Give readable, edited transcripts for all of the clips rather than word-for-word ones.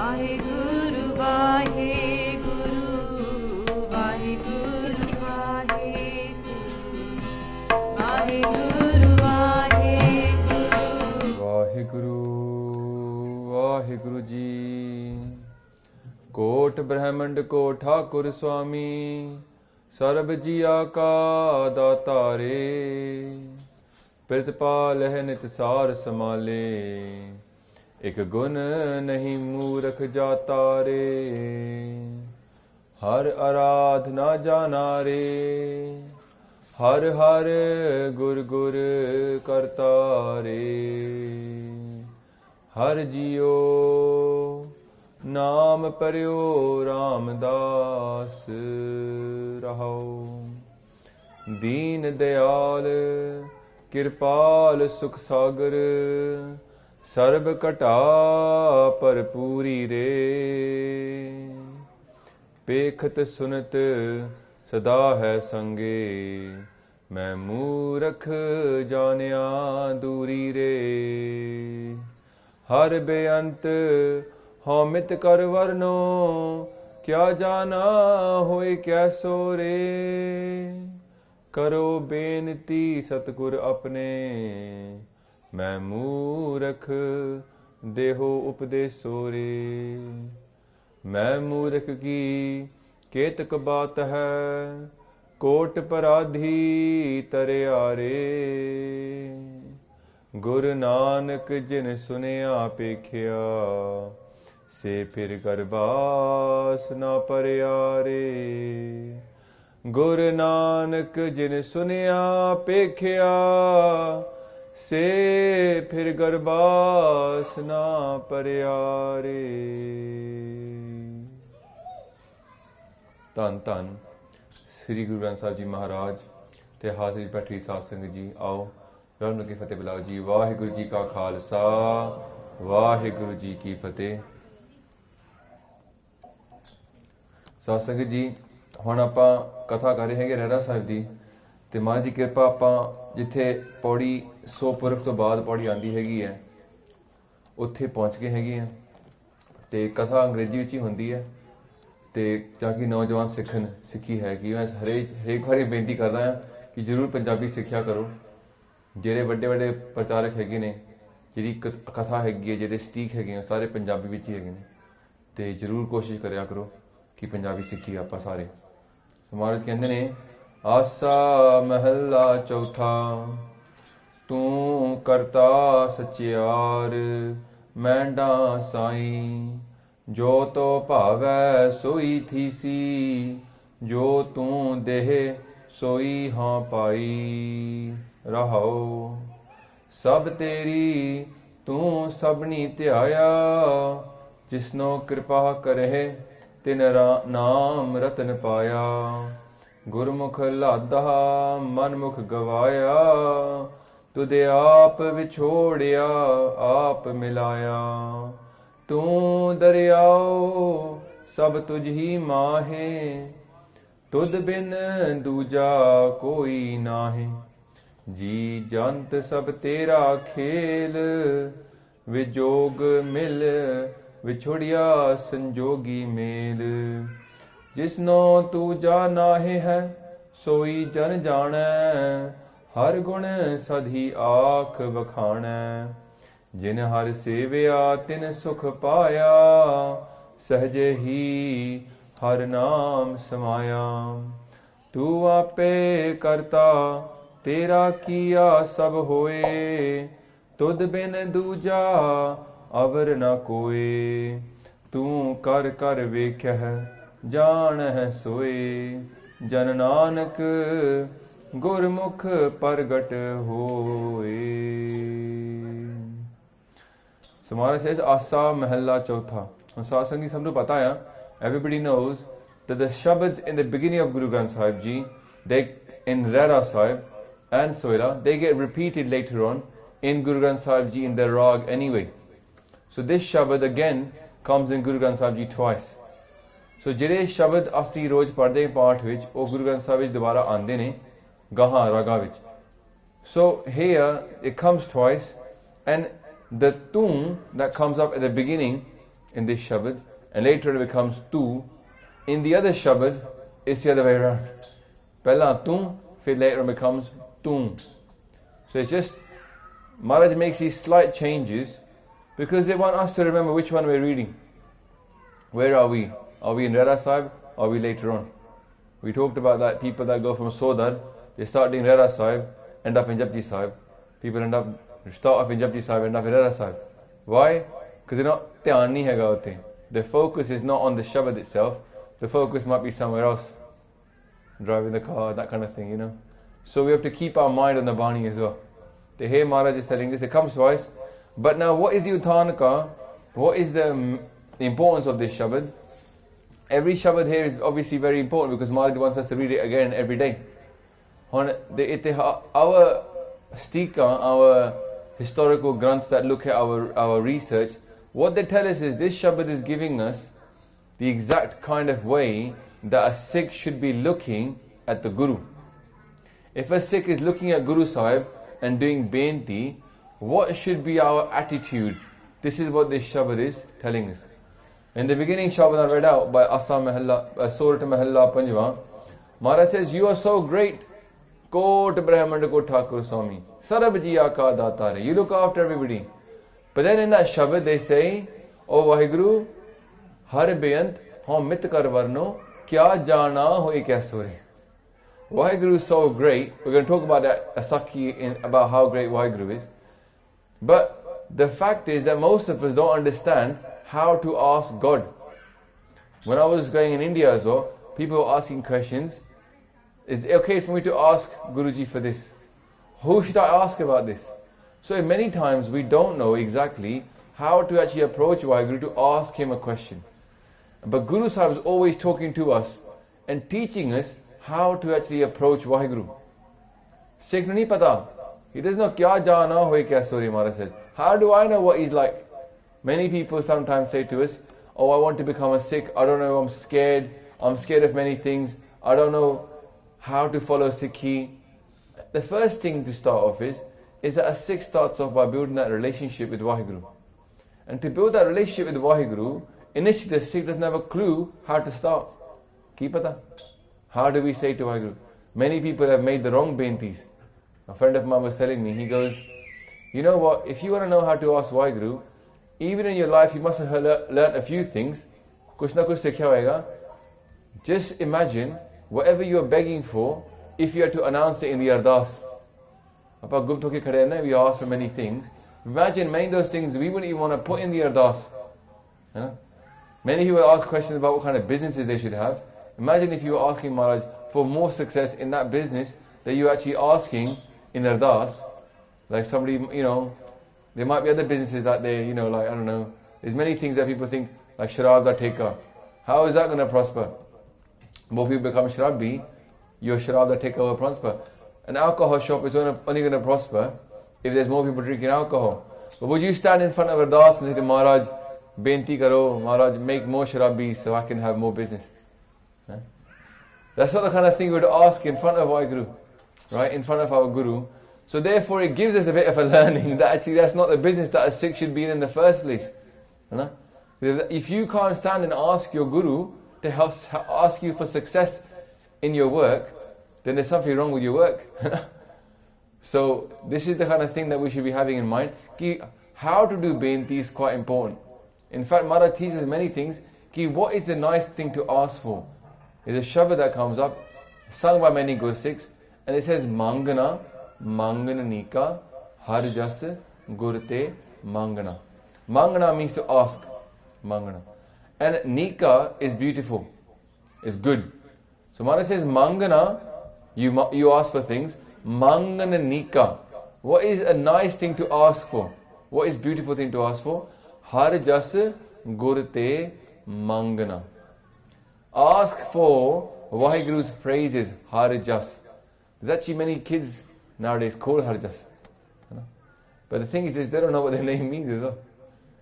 ਵਾਹਿਗੁਰੂ ਵਾਹਿਗੁਰੂ ਵਾਹਿਗੁਰੂ ਵਾਹਿਗੁਰੂ ਵਾਹਿਗੁਰੂ ਵਾਹਿਗੁਰੂ ਵਾਹਿਗੁਰੂ ਜੀ। ਕੋਟ ਬ੍ਰਹਮੰਡ ਕੋ ਠਾਕੁਰ ਸੁਆਮੀ, ਸਰਬ ਜੀਆ ਕਾ ਦਾਤਾਰੇ। ਪ੍ਰਿਤਪਾਲ ਹੈ ਨਿਤ ਸਾਰ ਸਮਾਲੇ, ਇਕ ਗੁਣ ਨਹੀਂ ਮੂਰਖ ਜਾਤਾ ਰੇ। ਹਰ ਆਰਾਧ ਨਾ ਜਾਣਾ ਰੇ, ਹਰ ਹਰ ਗੁਰ ਗੁਰ ਕਰਤਾ ਰੇ। ਹਰ ਜੀਓ ਨਾਮ ਪਰਿਓ ਰਾਮਦਾਸ ਰਹਾਉ। ਦੀਨ ਦਿਆਲ ਕਿਰਪਾਲ ਸੁਖ ਸਾਗਰ, ਸਰਬ ਘਟਾ ਭਰਪੂਰੀ ਰੇ। ਪੇਖਤ ਸੁਨਤ ਸਦਾ ਹੈ ਸੰਗੇ, ਮੈਂ ਮੂਰਖ ਜਾਣਿਆ ਦੂਰੀ ਰੇ। ਹਰ ਬੇਅੰਤ ਹਉਮਿਤ ਕਰ ਵਰਨੋ, ਕਿਆ ਜਾਣਾ ਹੋਏ ਕੈਸੋ ਰੇ। ਕਰੋ ਬੇਨਤੀ ਸਤਿਗੁਰ ਆਪਣੇ, ਮੈਂ ਮੂਰਖ ਦੇਹੋ ਉਪਦੇਸੋ ਰੇ। ਮੈਂ ਮੂਰਖ ਕੀ ਕੇਤਕ ਬਾਤ ਹੈ, ਕੋਟ ਪਰਾਧੀ ਤਰਿਆਰੇ। ਗੁਰ ਨਾਨਕ ਜਿਨ ਸੁਨਿਆ ਪੇਖਿਆ, ਸੇ ਫਿਰ ਗਰਬਾਸ ਨਾ ਪਰਿਆਰੇ। ਗੁਰ ਨਾਨਕ ਜਿਨ ਸੁਨਿਆ ਪੇਖਿਆ, ਸੇ ਫਿਰ ਗਰਬਾਸ ਨਾ ਪਰਿਆਰੇ। ਧੰਨ ਧੰਨ ਸ੍ਰੀ ਗੁਰੂ ਗ੍ਰੰਥ ਸਾਹਿਬ ਜੀ ਮਹਾਰਾਜ ਤੇ ਹਾਜ਼ਰੀ ਬੈਠੀ ਸਾਧ ਸੰਗਤ ਜੀ, ਆਓ ਰਲ ਮਿਲ ਕੇ ਫਤਿਹ ਬੁਲਾਓ ਜੀ। ਵਾਹਿਗੁਰੂ ਜੀ ਕਾ ਖਾਲਸਾ, ਵਾਹਿਗੁਰੂ ਜੀ ਕੀ ਫਤਿਹ। ਸਾਧ ਸੰਗਤ ਜੀ, ਹੁਣ ਆਪਾਂ ਕਥਾ ਕਰ ਰਹੇ ਹੈਗੇ ਰਹਿਰਾਸ ਸਾਹਿਬ ਦੀ, ਤੇ ਮਹਾਰਾਜ ਦੀ ਕਿਰਪਾ ਆਪਾਂ ਜਿੱਥੇ ਪੌੜੀ 100 ਪੁਰਖ ਤੋਂ ਬਾਅਦ ਪੌੜੀ ਆਉਂਦੀ ਹੈਗੀ ਹੈ, ਉੱਥੇ ਪਹੁੰਚ ਗਏ ਹੈਗੇ ਆ। ਤੇ ਕਥਾ ਅੰਗਰੇਜ਼ੀ ਵਿੱਚ ਹੀ ਹੁੰਦੀ ਹੈ, ਤੇ ਤਾਂ ਕਿ ਨੌਜਵਾਨ ਸਿੱਖਣ ਸਿੱਖੀ ਹੈ ਕਿ ਮੈਂ ਹਰੇਕ ਵਾਰੀ ਬੇਨਤੀ ਕਰਦਾ ਹਾਂ ਕਿ ਜ਼ਰੂਰ ਪੰਜਾਬੀ ਸਿੱਖਿਆ ਕਰੋ। ਜਿਹੜੇ ਵੱਡੇ ਵੱਡੇ ਪ੍ਰਚਾਰਕ ਹੈਗੇ ਨੇ, ਜਿਹੜੀ ਕਥਾ ਹੈਗੀ ਹੈ, ਜਿਹੜੇ ਸਟੀਕ ਹੈਗੇ ਆ, ਸਾਰੇ ਪੰਜਾਬੀ ਵਿੱਚ ਹੀ ਹੈਗੇ ਨੇ। ਤੇ ਜ਼ਰੂਰ ਕੋਸ਼ਿਸ਼ ਕਰਿਆ ਕਰੋ ਕਿ ਪੰਜਾਬੀ ਸਿੱਖੀ ਆਪਾਂ ਸਾਰੇ। ਮਹਾਰਾਜ ਕਹਿੰਦੇ ਨੇ, ਆਸਾ ਮਹੱਲਾ ਚੌਥਾ, ਤੂੰ ਕਰਤਾ ਸਚਿਆਰ ਮੈਂਡਾ ਸਾਈ। ਜੋ ਤੋ ਭਾਵੈ ਸੋਈ ਥੀਸੀ, ਜੋ ਤੂੰ ਦੇਹ ਸੋਈ ਹਾਂ ਪਾਈ। ਰਹਾਉ ਸਭ ਤੇਰੀ ਤੂੰ ਸਭਨੀ ਧਿਆਇਆ, ਜਿਸਨੋ ਕਿਰਪਾ ਕਰਹਿ ਤਿਨ ਨਾਮ ਰਤਨ ਪਾਇਆ। ਗੁਰਮੁਖ ਲਾਦਾ ਮਨਮੁਖ ਗਵਾਇਆ, ਤੁਧ ਆਪ ਵਿਛੋੜਿਆ ਆਪ ਮਿਲਾਇਆ। ਤੂੰ ਦਰਿਆਓ ਸਭ ਤੁਝ ਹੀ ਮਾਹੇ, ਤੁਧ ਬਿਨ ਦੂਜਾ ਕੋਈ ਨਾਹੀ। ਜੀ ਜੰਤ ਸਭ ਤੇਰਾ ਖੇਲ, ਵਿਜੋਗ ਮਿਲ ਵਿਛੋੜਿਆ ਸੰਜੋਗੀ ਮੇਲ। ਜਿਸਨੋ ਤੂੰ ਜਾਣਾਹੇ ਹੈ ਸੋਈ ਜਨ ਜਾਣੈ, ਹਰ ਗੁਣ ਸਧੀ ਆਖ ਵਖਾਣੈ। ਜਿਨ ਹਰ ਸੇਵਿਆ ਤਿਨ ਸੁਖ ਪਾਇਆ, ਸਹਜੇ ਹੀ ਹਰ ਨਾਮ ਸਮਾਇਆ। ਤੂੰ ਆਪੇ ਕਰਤਾ ਤੇਰਾ ਕੀਆ ਸਭ ਹੋਏ, ਤੁਧ ਬਿਨ ਦੂਜਾ ਅਵਰ ਨ ਕੋਏ। ਤੂੰ ਕਰ ਕਰ ਵੇਖਿਆ ਜਾਣਹਿ ਸੋਏ, ਜਨ ਨਾਨਕ ਗੁਰਮੁਖ ਪ੍ਰਗਟ ਹੋਏ। ਸਮਾਰਾ ਸੇਜ ਆਸਾ ਮਹੱਲਾ ਚੌਥਾ। ਹੁਣ ਸਾਧ ਸੰਗਤ ਸਭ ਨੂੰ ਪਤਾ ਆ, everybody knows that the shabads in the beginning of Guru Granth Sahib Ji, they in Rehraas Sahib and Soira, they get repeated later on in Guru Granth Sahib Ji in the rag anyway. So this shabad again comes in Guru Granth Sahib Ji twice. So ਜਿਹੜੇ ਸ਼ਬਦ ਅਸੀਂ ਰੋਜ਼ ਪੜ੍ਹਦੇ ਪਾਠ ਵਿੱਚ, ਉਹ ਗੁਰੂ ਗ੍ਰੰਥ ਸਾਹਿਬ ਵਿੱਚ ਦੁਬਾਰਾ ਆਉਂਦੇ ਨੇ ਗਾਹਾਂ ਰਾਗਾ ਵਿੱਚ। So here it comes twice, and the tune that comes up at the beginning in this shabad, and later it becomes tu. In the other shabad, it's the other way around. Pehla tu, then later it becomes tu. So it's just, Maharaj makes these slight changes because they want us to remember which one we're reading. Where are we? Are we in Rehraas Sahib? Or are we later on? We talked about that people that go from Sodar, they start doing Rehraas Sahib, end up in Japji Sahib. People start off in Japji Sahib, end up in Rehraas Sahib. Why? Because they're not dhyan nahi hai hote. The focus is not on the Shabad itself. The focus might be somewhere else. Driving the car, that kind of thing, you know. So we have to keep our mind on the Bani as well. The here Maharaj is telling us, it comes twice. But now what is the Uttanaka? What is the importance of this Shabad? Every Shabad here is obviously very important because Maharaj wants us to read it again every day. Our stika, our historical grunts that look at our research, what they tell us is this Shabad is giving us the exact kind of way that a Sikh should be looking at the Guru. If a Sikh is looking at Guru Sahib and doing benti, what should be our attitude? This is what this Shabad is telling us. In the beginning Shabad I read out by Asa Mahalla, Surat Mahalla Panjwa, Maharaj says, you are so great. Kot Brahmanda Ko Thakur Swami. Sarab Jiya Ka Datare. You look after everybody. But then in that Shabad they say, O Vaheguru, Har Beyant, Hum Mit Kar Varno, Kya Jana Hoi Kaisore. Vaheguru is so great. We're going to talk about that Sakhi, about how great Vaheguru is. But the fact is that most of us don't understand how to ask God. When I was going in India as well, people were asking questions. Is it okay for me to ask Guruji for this? Who should I ask about this? So many times we don't know exactly how to actually approach Vaheguru to ask him a question. But Guru Sahib is always talking to us and teaching us how to actually approach Vaheguru. Sikh nahi pata. He doesn't know kya jana hoye kaisore, Maharaj says. How do I know what he's like? Many people sometimes say to us, oh, I want to become a Sikh. I don't know, I'm scared. I'm scared of many things. I don't know how to follow Sikhi. The first thing to start off is that a Sikh starts off by building that relationship with Vaheguru. And to build that relationship with Vaheguru, initially the Sikh doesn't have a clue how to start. Ki pata? How do we say to Vaheguru? Many people have made the wrong bentis. A friend of mine was telling me, he goes, you know what, if you want to know how to ask Vaheguru, even in your life you must have learned a few things. Kuch na kuch sikhya hoega. Just imagine whatever you are begging for, if you had to announce it in the Ardas. Apa gupt hoke khade na, we ask for many things. Imagine many of those things we wouldn't even want to put in the Ardas. Many people ask questions about what kind of businesses they should have. Imagine if you were asking Maharaj for more success in that business that you're actually asking in Ardas. Like somebody, there might be other businesses that they, like, I don't know. There's many things that people think, like sharab da theka. How is that going to prosper? More people become sharabi, your sharab da theka will prosper. An alcohol shop is only going to prosper if there's more people drinking alcohol. But would you stand in front of Ardas and say to Maharaj, benti karo, Maharaj, make more sharabis so I can have more business? That's not the kind of thing we would ask in front of our Guru, right? In front of our Guru. So therefore it gives us a bit of a learning that actually that's not the business that a Sikh should be in the first place. If you can't stand and ask your Guru to help ask you for success in your work, then there's something wrong with your work. So this is the kind of thing that we should be having in mind. How to do benti is quite important. In fact, Maharaj teaches many things. What is the nice thing to ask for? There's a shabad that comes up, sung by many Guru Sikhs, and it says, Mangana, Mangana Nika, Har Jas, Gurte, Mangana. Mangana means to ask. Mangana. And Nika is beautiful, is good. So Maharaj says, Mangana, you ask for things. Mangana Nika. What is a nice thing to ask for? What is beautiful thing to ask for? Har Jas, Gurte, Mangana. Ask for Vaheguru's praises, Har Jas. There's actually many kids nowadays called Har Jas. But the thing is, they don't know what their name means as well.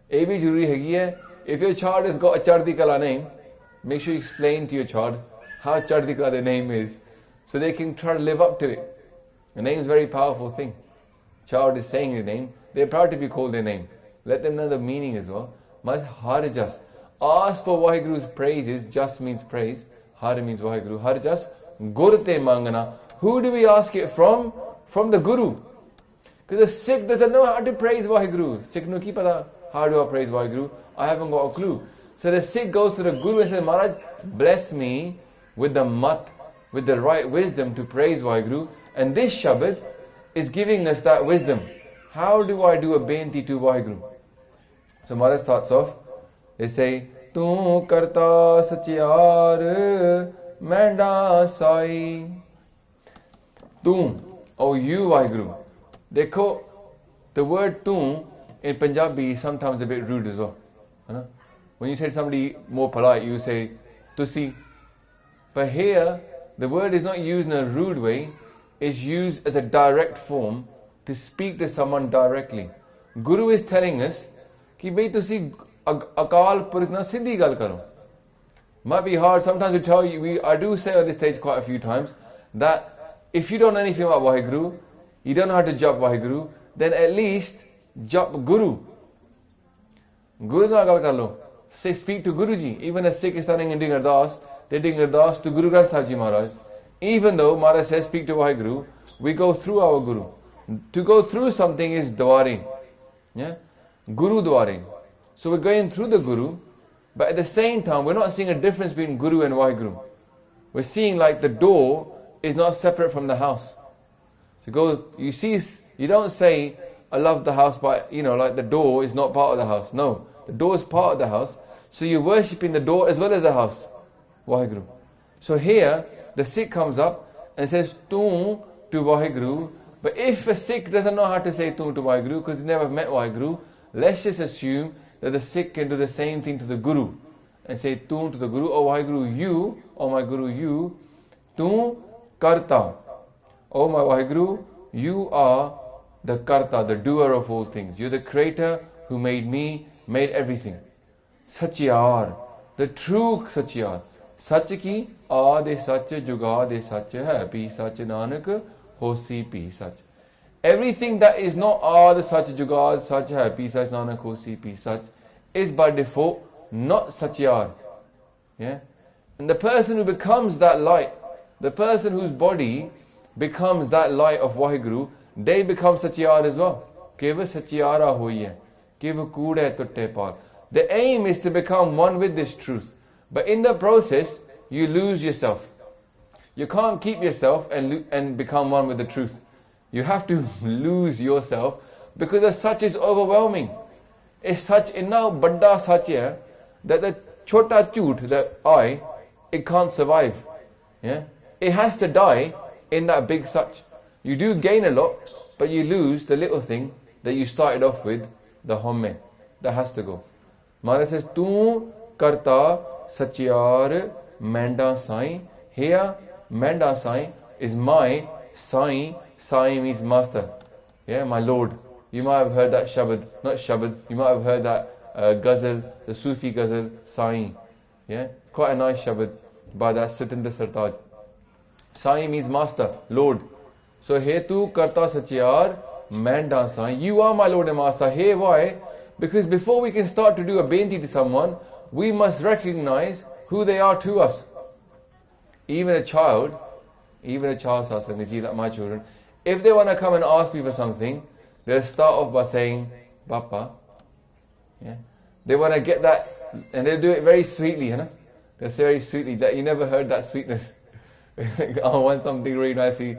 If your child has got a Chardi Kala name, make sure you explain to your child how Chardi Kala their name is, so they can try to live up to it. A name is a very powerful thing. Child is saying his name, they're proud to be called their name. Let them know the meaning as well. Maharaj, har jas. Ask for Vaheguru's praises. Just means praise. Har means Vaheguru. Har jas. Gur te mangana. Who do we ask it from? From the Guru. Because the Sikh doesn't know how to praise Vaheguru. Sikh no ki pata. How do I praise Vaheguru? I haven't got a clue. So the Sikh goes to the Guru and says, Maharaj, bless me with the mat, with the right wisdom to praise Vaheguru. And this shabad is giving us that wisdom. How do I do a benti to Vaheguru? So Maharaj starts off, they say, Tu Karta Sachiaar Menda Sai. Tu, oh you Vaheguru. Dekho, the word tu in Punjabi is sometimes a bit rude as well. When you say to somebody more polite, you say tusi. But here, the word is not used in a rude way. It's used as a direct form to speak to someone directly. Guru is telling us कि भाई तुसी अकाल पुरख ना सीधी गल करो. Might be hard. Sometimes we tell you, I do say on this stage quite a few times that if you don't know anything about Vaheguru, you don't know how to jap Vaheguru, then at least jap Guru. Guru na gal kar lo. Say, speak to Guruji. Even a Sikh is standing and doing ardas, they're doing ardas to Guru Granth Sahib Ji Maharaj. Even though Maharaj says speak to Vaheguru, we go through our Guru. To go through something is dware. Yeah? Guru dware. So we're going through the Guru, but at the same time, we're not seeing a difference between Guru and Vaheguru. We're seeing like the door is not separate from the house. So you don't say, I love the house, but like the door is not part of the house. No, the door is part of the house. So you're worshipping the door as well as the house. Vaheguru. So here, the Sikh comes up and says, Tu to Vaheguru. But if a Sikh doesn't know how to say Tu to Vaheguru, because he never met Vaheguru, let's just assume that the Sikh can do the same thing to the Guru. And say Tu to the Guru, oh Vaheguru, you, oh my Guru, you, Tu Karta. Oh my Vaheguru, you are the Karta, the doer of all things. You're the creator who made me, made everything. Sachiaar, the true Sachiaar. Sach ki aade sach, jugade sach hai, pi sach nanak, hosi pi sach. Everything that is not aad sach, jugad sach hai, pi sach nanak, hosi pi sach is by default not Sachiaar. Yeah? And the person who becomes that light, the person whose body becomes that light of Vaheguru, they become Sachiaar as well. Keva Sachiara hoyi hai, keva koode tutte par. The aim is to become one with this truth. But in the process, you lose yourself. You can't keep yourself and become one with the truth. You have to lose yourself because the Sach is overwhelming. It's such inna badda Sach hai that the chota chut, the I, it can't survive. Yeah? It has to die in that big Sach. You do gain a lot, but you lose the little thing that you started off with, the homme. That has to go. Maharaj says, Tu Karta Sachiaar Menda Sai. Here, Menda Sai is my Sai. Sai means master. Yeah, my Lord. You might have heard that shabad, not shabad, you might have heard that ghazal, the Sufi ghazal, Sai. Yeah, quite a nice shabad by that Satinder Sartaj. Sai means master, Lord. So, here tu Karta Sachiaar Menda Sai. You are my Lord and Master. Hey, why? Because before we can start to do a benti to someone, we must recognize who they are to us. Even a child, Satsang, you see that my children, if they want to come and ask me for something, they'll start off by saying, Papa. Yeah? They want to get that, and they'll do it very sweetly, They'll say very sweetly, that you never heard that sweetness. I want something really nicely.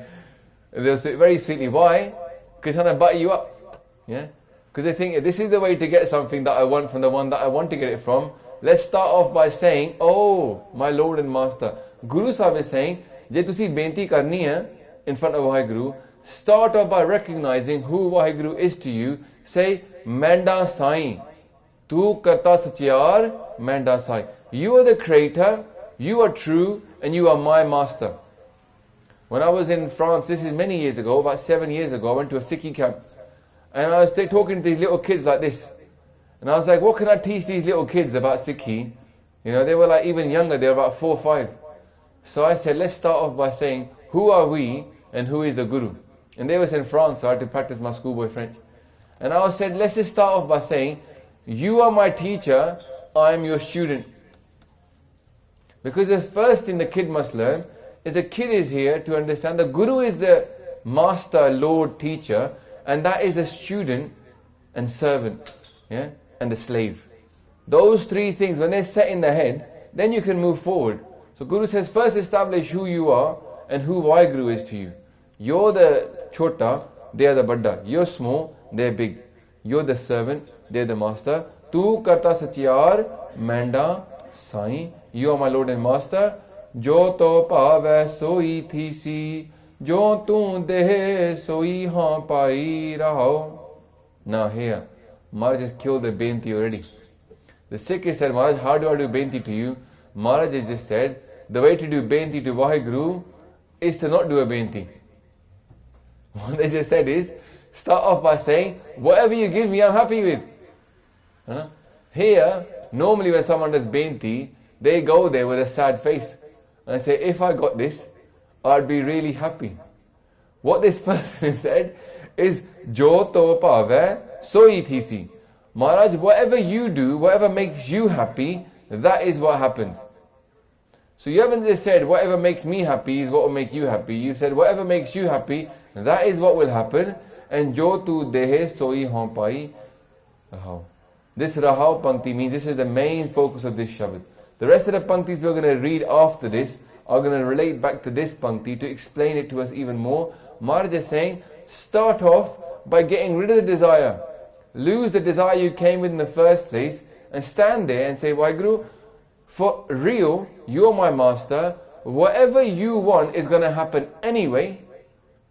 They'll say it very sweetly. Why? Because they're trying to butter you up. Yeah? Because they think, this is the way to get something that I want from the one that I want to get it from. Let's start off by saying, oh, my Lord and Master. Guru Sahib is saying, je tusi benti karni hai in front of Vaheguru, start off by recognizing who Vaheguru is to you. Say, Menda Sai. Tu Karta Sachiaar Menda Sai. You are the creator, you are true, and you are my master. When I was in France, this is many years ago, about 7 years ago, I went to a Sikhi camp. And I was talking to these little kids like this. And I was like, what can I teach these little kids about Sikhi? They were like even younger, they were about 4 or 5. So I said, let's start off by saying, who are we and who is the Guru? And they was in France, so I had to practice my schoolboy French. And I said, let's just start off by saying, You are my teacher, I am your student. Because the first thing the kid must learn is the kid is here to understand the Guru is the master, Lord, teacher, and that is a student and servant, yeah, and a slave. Those three things, when they're set in the head, then you can move forward. So Guru says, first establish who you are and who Waheguru is to you. You're the chota, they are the badda. You're small, they're big. You're the servant, they're the master. Tu Karta Sachiaar, Manda, Sai. You are my Lord and Master. Jo to pavai soi thisi, jo tu dehe soi haan pai raho. Now here, Maharaj has killed the Benti already. The Sikh has said, Maharaj, how do I do Benti to you? Maharaj has just said, the way to do Benti to Waheguru is to not do a Benti. What they just said is, start off by saying, whatever you give me, I'm happy with. Here, normally when someone does Benti, they go there with a sad face. And say, if I got this, I'd be really happy. What this person said is, Jo to pavai soi thisi. Maharaj, whatever you do, whatever makes you happy, that is what happens. So you haven't just said, whatever makes me happy is what will make you happy. You said, whatever makes you happy, that is what will happen. And Jo tu dehe soi haan pai raho. This Rahau Pankti means this is the main focus of this Shabad. The rest of the Panktis we're going to read after this are going to relate back to this Pankti to explain it to us even more. Maharaj is saying, start off by getting rid of the desire. Lose the desire you came with in the first place and stand there and say, Waheguru, for real, you're my master. Whatever you want is going to happen anyway.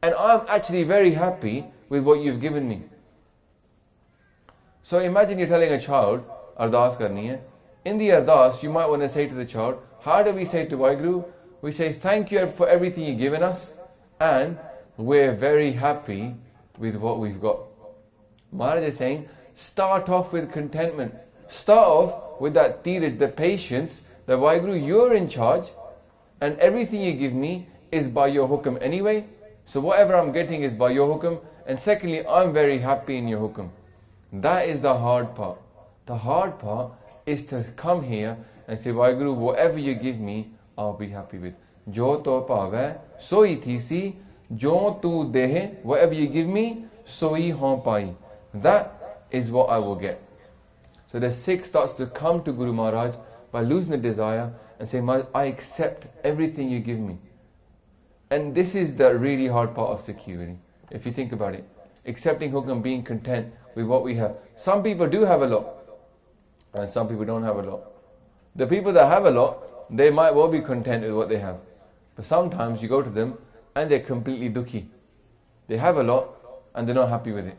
And I'm actually very happy with what you've given me. So imagine you're telling a child, Ardas karni hai. In the Ardas, you might want to say to the child, how do we say to Waheguru? We say, thank you for everything you've given us, and we're very happy with what we've got. Maharaj is saying, start off with contentment. Start off with that tiraj, the patience, that Waheguru, you're in charge, and everything you give me is by your hukam anyway. So whatever I'm getting is by your hukam, and secondly, I'm very happy in your hukam. That is the hard part. The hard part is to come here and say, Waheguru, whatever you give me, I'll be happy with. Jo to pavai soi thisi, jo tu dehe, whatever you give me, soi haan pai. That is what I will get. So the Sikh starts to come to Guru Maharaj by losing the desire and saying, I accept everything you give me. And this is the really hard part of Sikhi, really, if you think about it. Accepting hukam, being content with what we have. Some people do have a lot, and some people don't have a lot. The people that have a lot, they might well be content with what they have. But sometimes you go to them and they're completely dukhi. They have a lot and they're not happy with it.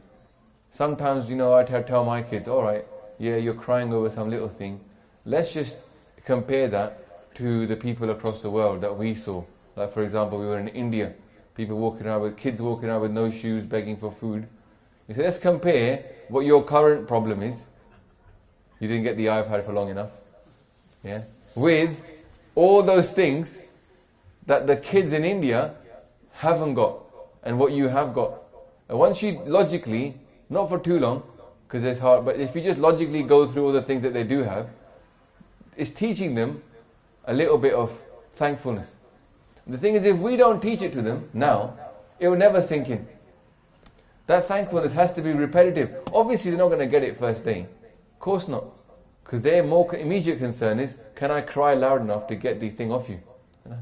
Sometimes, I tell my kids, alright, yeah, you're crying over some little thing. Let's just compare that to the people across the world that we saw. Like, for example, we were in India. People walking around with kids walking around with no shoes, begging for food. You say, let's compare what your current problem is. You didn't get the iPad for long enough. Yeah? With all those things that the kids in India haven't got, and what you have got. And once you logically, not for too long, because it's hard, but if you just logically go through all the things that they do have, it's teaching them a little bit of thankfulness. The thing is, if we don't teach it to them now, it will never sink in. That thankfulness has to be repetitive. Obviously, they're not going to get it first day. Of course not. Because their more immediate concern is, can I cry loud enough to get the thing off you?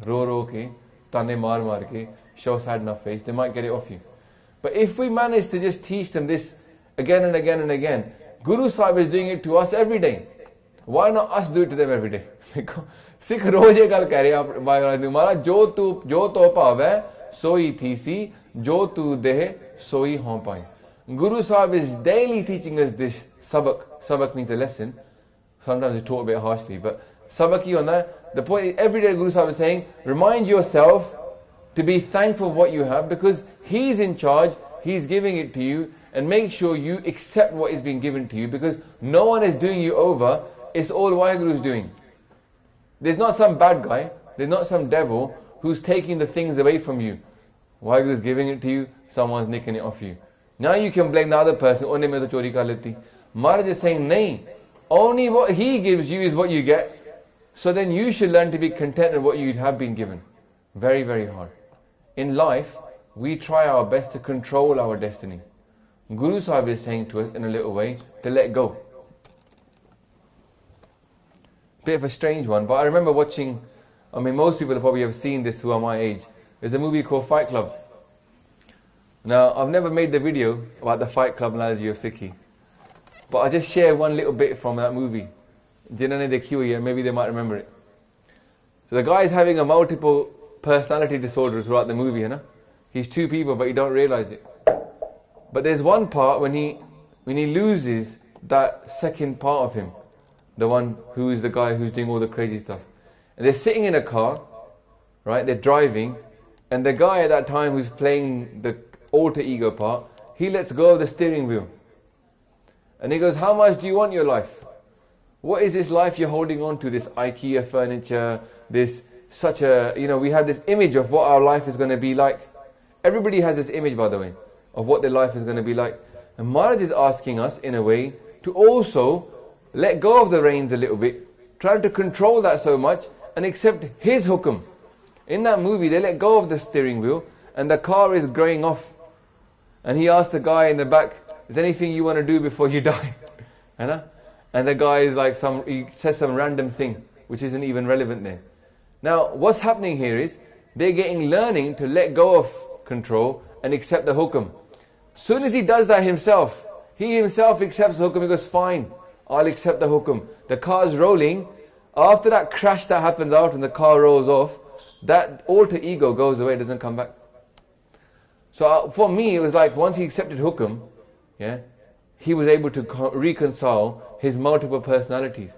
Ro ke, tane maar ke, show sad enough face, they might get it off you. But if we manage to just teach them this again and again and again, Guru Sahib is doing it to us every day. Why not us do it to them every day? Sikh roz ye gal keh rahe Maharaj, jo to pavai soi thisi, jo tu dehe soi haan pai. Guru Sahib is daily teaching us this sabak. Sabak means a lesson. Sometimes it's taught a bit harshly, but sabak hi hona. The point, every day Guru Sahib is saying, remind yourself to be thankful for what you have, because He's in charge, He's giving it to you, and make sure you accept what is being given to you, because no one is doing you over, it's all Waheguru is doing. There's not some bad guy, there's not some devil who's taking the things away from you. Waheguru is giving it to you, someone's nicking it off you. Now you can blame the other person, onne main to chori kar leti. Maharaj is saying, nahi, only what he gives you is what you get. So then you should learn to be content with what you have been given. Very, very hard. In life, we try our best to control our destiny. Guru Sahib is saying to us in a little way to let go. Bit of a strange one, but I remember watching, most people probably have seen this who are my age. There's a movie called Fight Club. Now, I've never made the video about the Fight Club analogy of Sikhi, but I'll just share one little bit from that movie. Jinhone dekhi hui hai, maybe they might remember it. So the guy is having a multiple personality disorder throughout the movie, He's two people, but you don't realize it. But there's one part when he loses that second part of him, the one who is the guy who's doing all the crazy stuff. And they're sitting in a car, right? They're driving, and the guy at that time who's playing the alter ego part, he lets go of the steering wheel. And he goes, how much do you want your life? What is this life you're holding on to? This IKEA furniture, we have this image of what our life is going to be like. Everybody has this image, by the way, of what their life is going to be like. And Maharaj is asking us, in a way, to also let go of the reins a little bit, try to control that so much, and accept his hukum. In that movie, they let go of the steering wheel, and the car is going off. And he asked the guy in the back, is there anything you want to do before you die? And the guy is like, he says some random thing, which isn't even relevant there. Now, what's happening here is, they're learning to let go of control and accept the hukum. Soon as he does that himself, he himself accepts the hukum. He goes, fine, I'll accept the hukum. The car's rolling. After that crash that happens out and the car rolls off, that alter ego goes away, doesn't come back. So for me, it was like once he accepted hukum, he was able to reconcile his multiple personalities.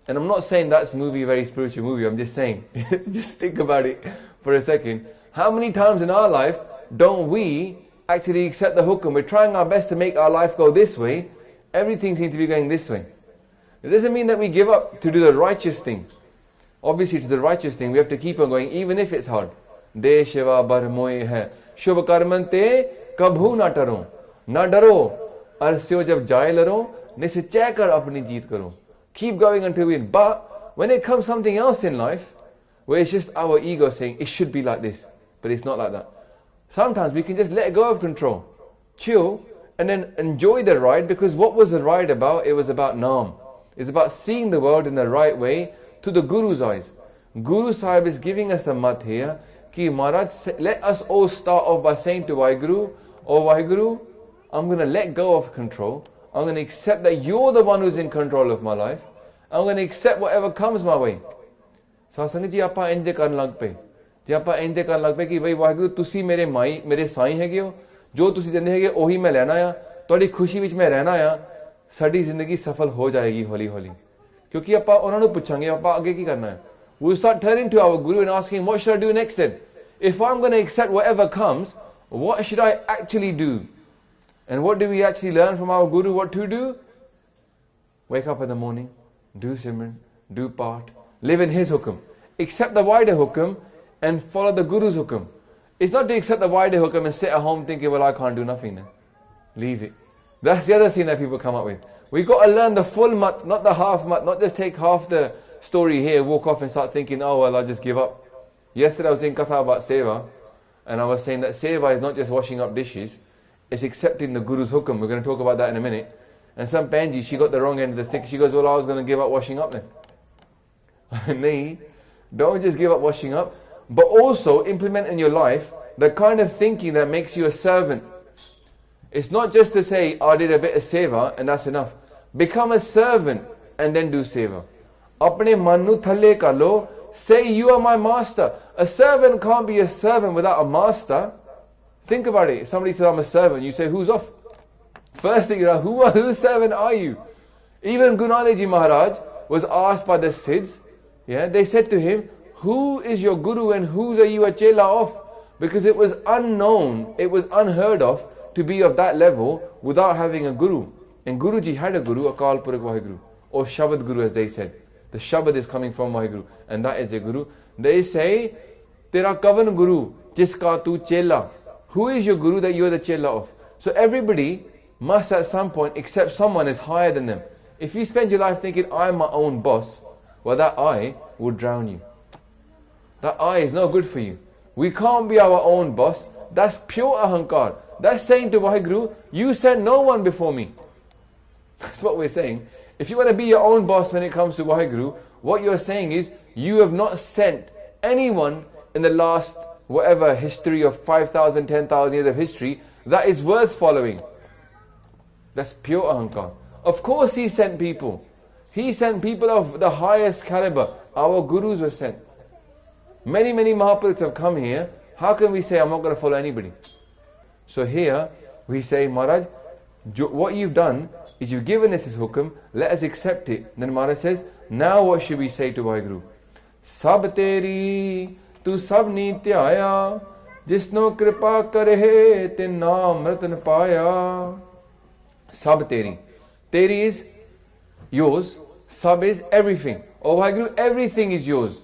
And I'm not saying that's a very spiritual movie. I'm just saying, just think about it for a second. How many times in our life don't we actually accept the hukum? We're trying our best to make our life go this way. Everything seems to be going this way. It doesn't mean that we give up to do the righteous thing. Obviously, to the righteous thing, we have to keep on going, even if it's hard. De shiva bar moye hai. Shubh karmante kabhu na taro. Na daro. Arsyo jab jai laro. Nisichay kar apni jeet karo. Keep going until we win. But when it comes something else in life, where it's just our ego saying, it should be like this, but it's not like that. Sometimes we can just let go of control, chill, and then enjoy the ride, because what was the ride about? It was about Naam. It's about seeing the world in the right way, to the Guru's eyes. Guru Sahib is giving us the mat here, ki Maharaj, let us all start off by saying to Waheguru, oh Waheguru, I'm going to let go of control. I'm going to accept that you're the one who's in control of my life. I'm going to accept whatever comes my way. So ਸੰਗਤ ਜੀ ਆਪਾਂ ਇੰਜ ਕਰਨ ਲੱਗ ਪਏ, ਜੇ ਆਪਾਂ ਇੰਜ ਕਰਨ ਲੱਗ ਪਏ ਕਿ ਬਈ ਵਾਹਿਗੁਰੂ ਤੁਸੀਂ ਮੇਰੇ ਸਾਈਂ ਹੈਗੇ ਹੋ, ਜੋ ਤੁਸੀਂ ਦਿੰਦੇ ਹੈਗੇ ਉਹੀ ਮੈਂ ਲੈਣਾ ਆ, ਤੁਹਾਡੀ ਖੁਸ਼ੀ ਵਿੱਚ ਮੈਂ ਰਹਿਣਾ ਆ, ਸਾਡੀ ਜ਼ਿੰਦਗੀ ਸਫਲ ਹੋ ਜਾਏਗੀ ਹੌਲੀ ਹੌਲੀ। ਕਿਉਂਕਿ ਆਪਾਂ ਉਹਨਾਂ ਨੂੰ ਪੁੱਛਾਂਗੇ ਆਪਾਂ ਅੱਗੇ ਕੀ ਕਰਨਾ ਹੈ। We'll start turning to our Guru and asking, what should I do next then? If I'm going to accept whatever comes, what should I actually do? And what do we actually learn from our Guru what to do? Wake up in the morning, do Simran, do Path, live in his hukum. Accept the wider hukum and follow the Guru's hukum. It's not to accept the wider hukum and sit at home thinking, well, I can't do nothing then. Leave it. That's the other thing that people come up with. We've got to learn the full mat, not the half mat, not just take half the story here, walk off and start thinking, oh, well, I'll just give up. Yesterday I was doing Katha about Seva, and I was saying that Seva is not just washing up dishes, it's accepting the Guru's hukum. We're going to talk about that in a minute. And some Panji, she got the wrong end of the stick. She goes, well, I was going to give up washing up then. Nee, don't just give up washing up, but also implement in your life the kind of thinking that makes you a servant. It's not just to say, I did a bit of seva and that's enough. Become a servant and then do seva. Apne man nu thalle kar lo, say you are my master. A servant can't be a servant without a master. Think about it. If somebody says I'm a servant, you say who's off? First thing, whose servant are you? Even Gunane Ji Maharaj was asked by the Siddhs, they said to him, who is your Guru and whose are you a chela of? Because it was unknown, it was unheard of to be of that level without having a Guru. And Guruji had a Guru, Akal Purakh Waheguru, or Shabad Guru as they said. The Shabad is coming from Waheguru, and that is a Guru. They say, Tera kavan Guru, jiska tu chela. Who is your Guru that you are the chela of? So everybody must at some point accept someone as higher than them. If you spend your life thinking, I'm my own boss, well, that I will drown you. That I is not good for you. We can't be our own boss. That's pure ahankar. That's saying to Vaheguru, you sent no one before me. That's what we're saying. If you want to be your own boss when it comes to Vaheguru, what you're saying is, you have not sent anyone in the last, whatever, history of 5,000, 10,000 years of history, that is worth following. That's pure ahankar. Of course he sent people. He sent people of the highest caliber. Our gurus were sent. Many Mahapurushas have come here. How can we say, I'm not going to follow anybody? So here, we say, Maharaj, what you've done is you've given us this hukum, let us accept it. Then Maharaj says, now what should we say to Vaheguru? Sab teri, tu sab ni tyaya, jisno kripa karehe, te naam ratan paya. Sab teri. Teri is yours. Sab is everything. Oh Vaheguru, everything is yours.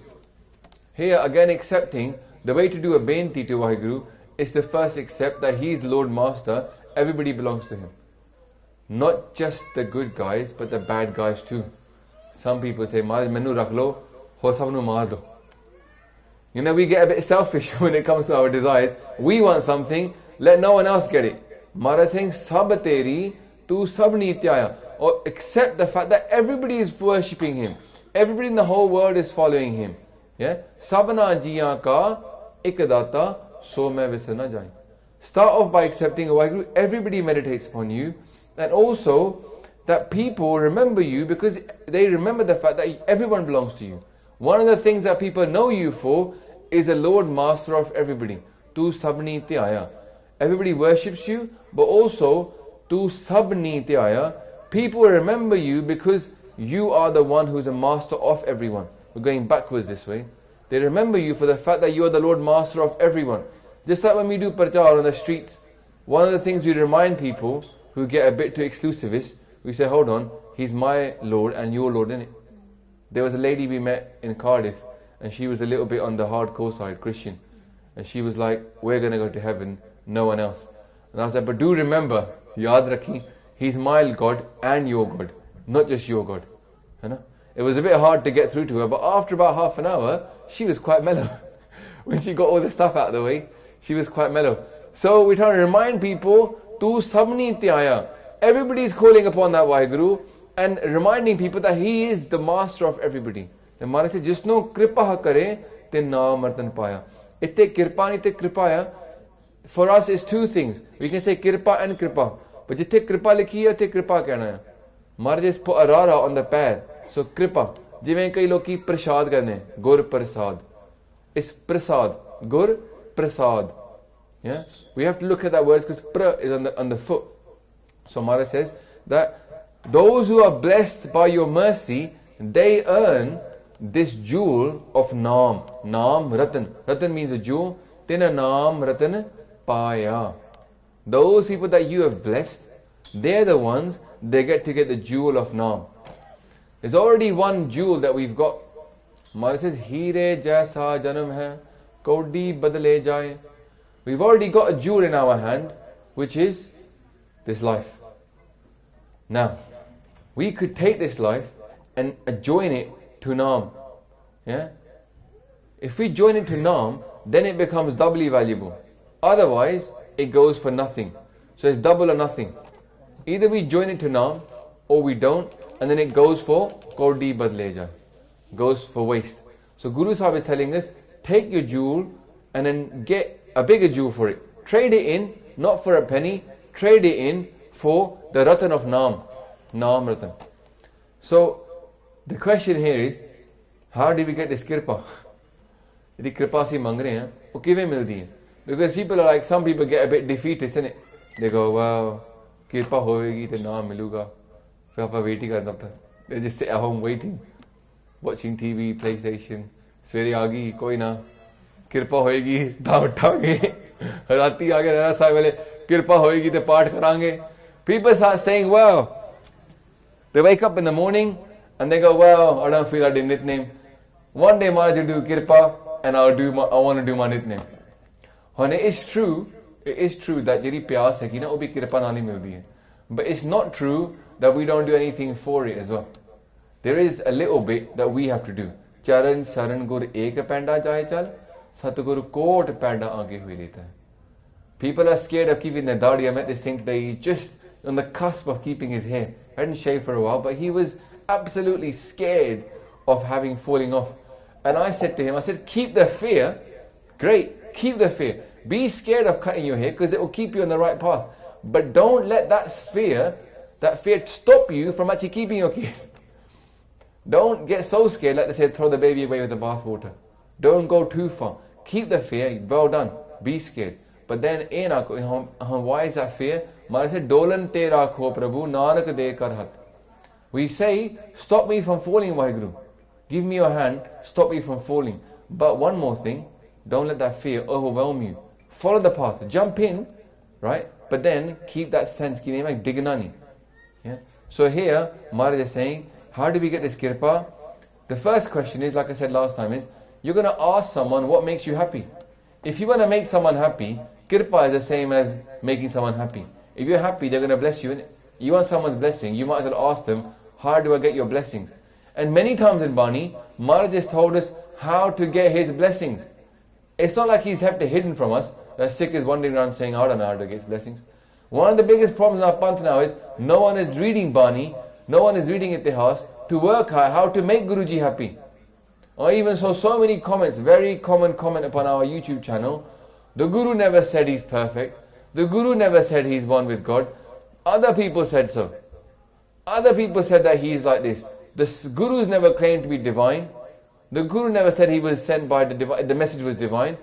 Here again accepting, the way to do a benti to Vaheguru is to first accept that he is Lord Master, everybody belongs to him. Not just the good guys, but the bad guys too. Some people say, Maharaj, mainu rakh lo, ho sabnu maar do. You know, we get a bit selfish when it comes to our desires. We want something, let no one else get it. Maharaj is saying, sab teri, tu sab nityaya. Or accept the fact that everybody is worshipping him. Everybody in the whole world is following him. Yeah? Sabna jiyan ka ikadata so main visar na jaye. Start off by accepting, Vaheguru, everybody meditates upon you. And also, that people remember you because they remember the fact that everyone belongs to you. One of the things that people know you for is a Lord Master of everybody. Tu sabni tyaya. Everybody worships you, but also, tu sabni tyaya. People remember you because you are the one who's a master of everyone. We're going backwards this way. They remember you for the fact that you are the Lord Master of everyone. Just like when we do prachar on the streets, one of the things we remind people who get a bit too exclusivist, we say, hold on, he's my Lord and your Lord, innit? There was a lady we met in Cardiff, and she was a little bit on the hardcore side, Christian. And she was like, we're going to go to heaven, no one else. And I said, but do remember, yaad rakhi, he's my God and your God, not just your God. You know? It was a bit hard to get through to her, but after about half an hour, she was quite mellow. When she got all the stuff out of the way, she was quite mellow. So we're trying to remind people, tu sabni tyaya. Everybody is calling upon that Vaheguru and reminding people that he is the master of everybody. The Maharaj says, Jisno kripa kare, te naam ratan paya. Itte kirpa ni te kripaya. For us is two things. We can say kirpa and kripa. But jithe kripa likhi hai, te kripa kehna hai. Maharaj has put a rara on the pad. So kripa. Jiven kai loki prasad karne. Gur prasad. It's prasad. Gur prasad. Yeah? We have to look at that word because pra is on the foot. So Maharaj says that those who are blessed by your mercy, they earn this jewel of Naam. Naam Ratan. Ratan means a jewel. Tina Naam Ratan Paya. Those people that you have blessed, they're the ones, they get to get the jewel of Naam. There's already one jewel that we've got. Maharaj says, Heere jaisa janam hai, kaudi badle jaye. We've already got a jewel in our hand, which is this life. Now, we could take this life and join it to Naam. Yeah? If we join it to Naam, then it becomes doubly valuable. Otherwise, it goes for nothing. So it's double or nothing. Either we join it to Naam, or we don't, and then it goes for Kaudi badle jaye. Goes for waste. So Guru Sahib is telling us, take your jewel and then get a bigger jewel for it. Trade it in, not for a penny, trade it in for the Ratan of Naam. Naam Ratan. So, the question here is, how do we get this kirpa? Yadi kirpa si mang rahe hain, wo kive mildi hai? Because people are like, some people get a bit defeatist, isn't it? They go, wow, kirpa hoegi to naam miluga. Fir aapa wait hi karna pata. They just sit at home waiting, watching TV, PlayStation. Svere aagi, koi na. Kirpa hoegi, dhaan uthange. Rati aage Rehraas Sahib wale, kirpa hoegi te paath karange. People start saying, wow. They wake up in the morning and they go, well, I don't feel like doing nitnem. One day Maharaj will do kirpa and I want to do my nitnem. And it is true that jehdi pyas hai ki na, wo bhi kirpa naal hi mildi hai. But it's not true that we don't do anything for it as well. There is a little bit that we have to do. Charan saran gur ek panda jai chal, satgur kot panda aage hui rehta hai. People are scared of keeping their dadi. I met this thing today, he's just on the cusp of keeping his hair. I hadn't shaved for a while, but he was absolutely scared of having falling off. And I said to him, I said, keep the fear. Great, keep the fear. Be scared of cutting your hair because it will keep you on the right path. But don't let that fear stop you from actually keeping your kids. Don't get so scared, like they said, throw the baby away with the bathwater. Don't go too far. Keep the fear, well done, be scared. But then, why is that fear? Maharaj said, Dolan te rakho Prabhu, Nanak de kar hat. We say, stop me from falling, Vaheguru. Give me your hand, stop me from falling. But one more thing, don't let that fear overwhelm you. Follow the path, jump in, right? But then keep that sense, dignani. Yeah? So here, Maharaj is saying, how do we get this kirpa? The first question is, like I said last time, is you're going to ask someone what makes you happy. If you want to make someone happy, kirpa is the same as making someone happy. If you're happy, they're going to bless you. And you want someone's blessing, you might as well ask them, how do I get your blessings? And many times in Bani, Maharaj has told us how to get his blessings. It's not like he's kept it hidden from us. That Sikh is wandering around saying, I don't know how to get his blessings. One of the biggest problems in our Panth now is no one is reading Bani, no one is reading Itihas to work out how to make Guruji happy. Or even so many comments, very common comment upon our YouTube channel. The Guru never said he's perfect. The Guru never said he's one with God. Other people said so. Other people said that he's like this. The Gurus never claimed to be divine. The Guru never said he was sent by the message was divine.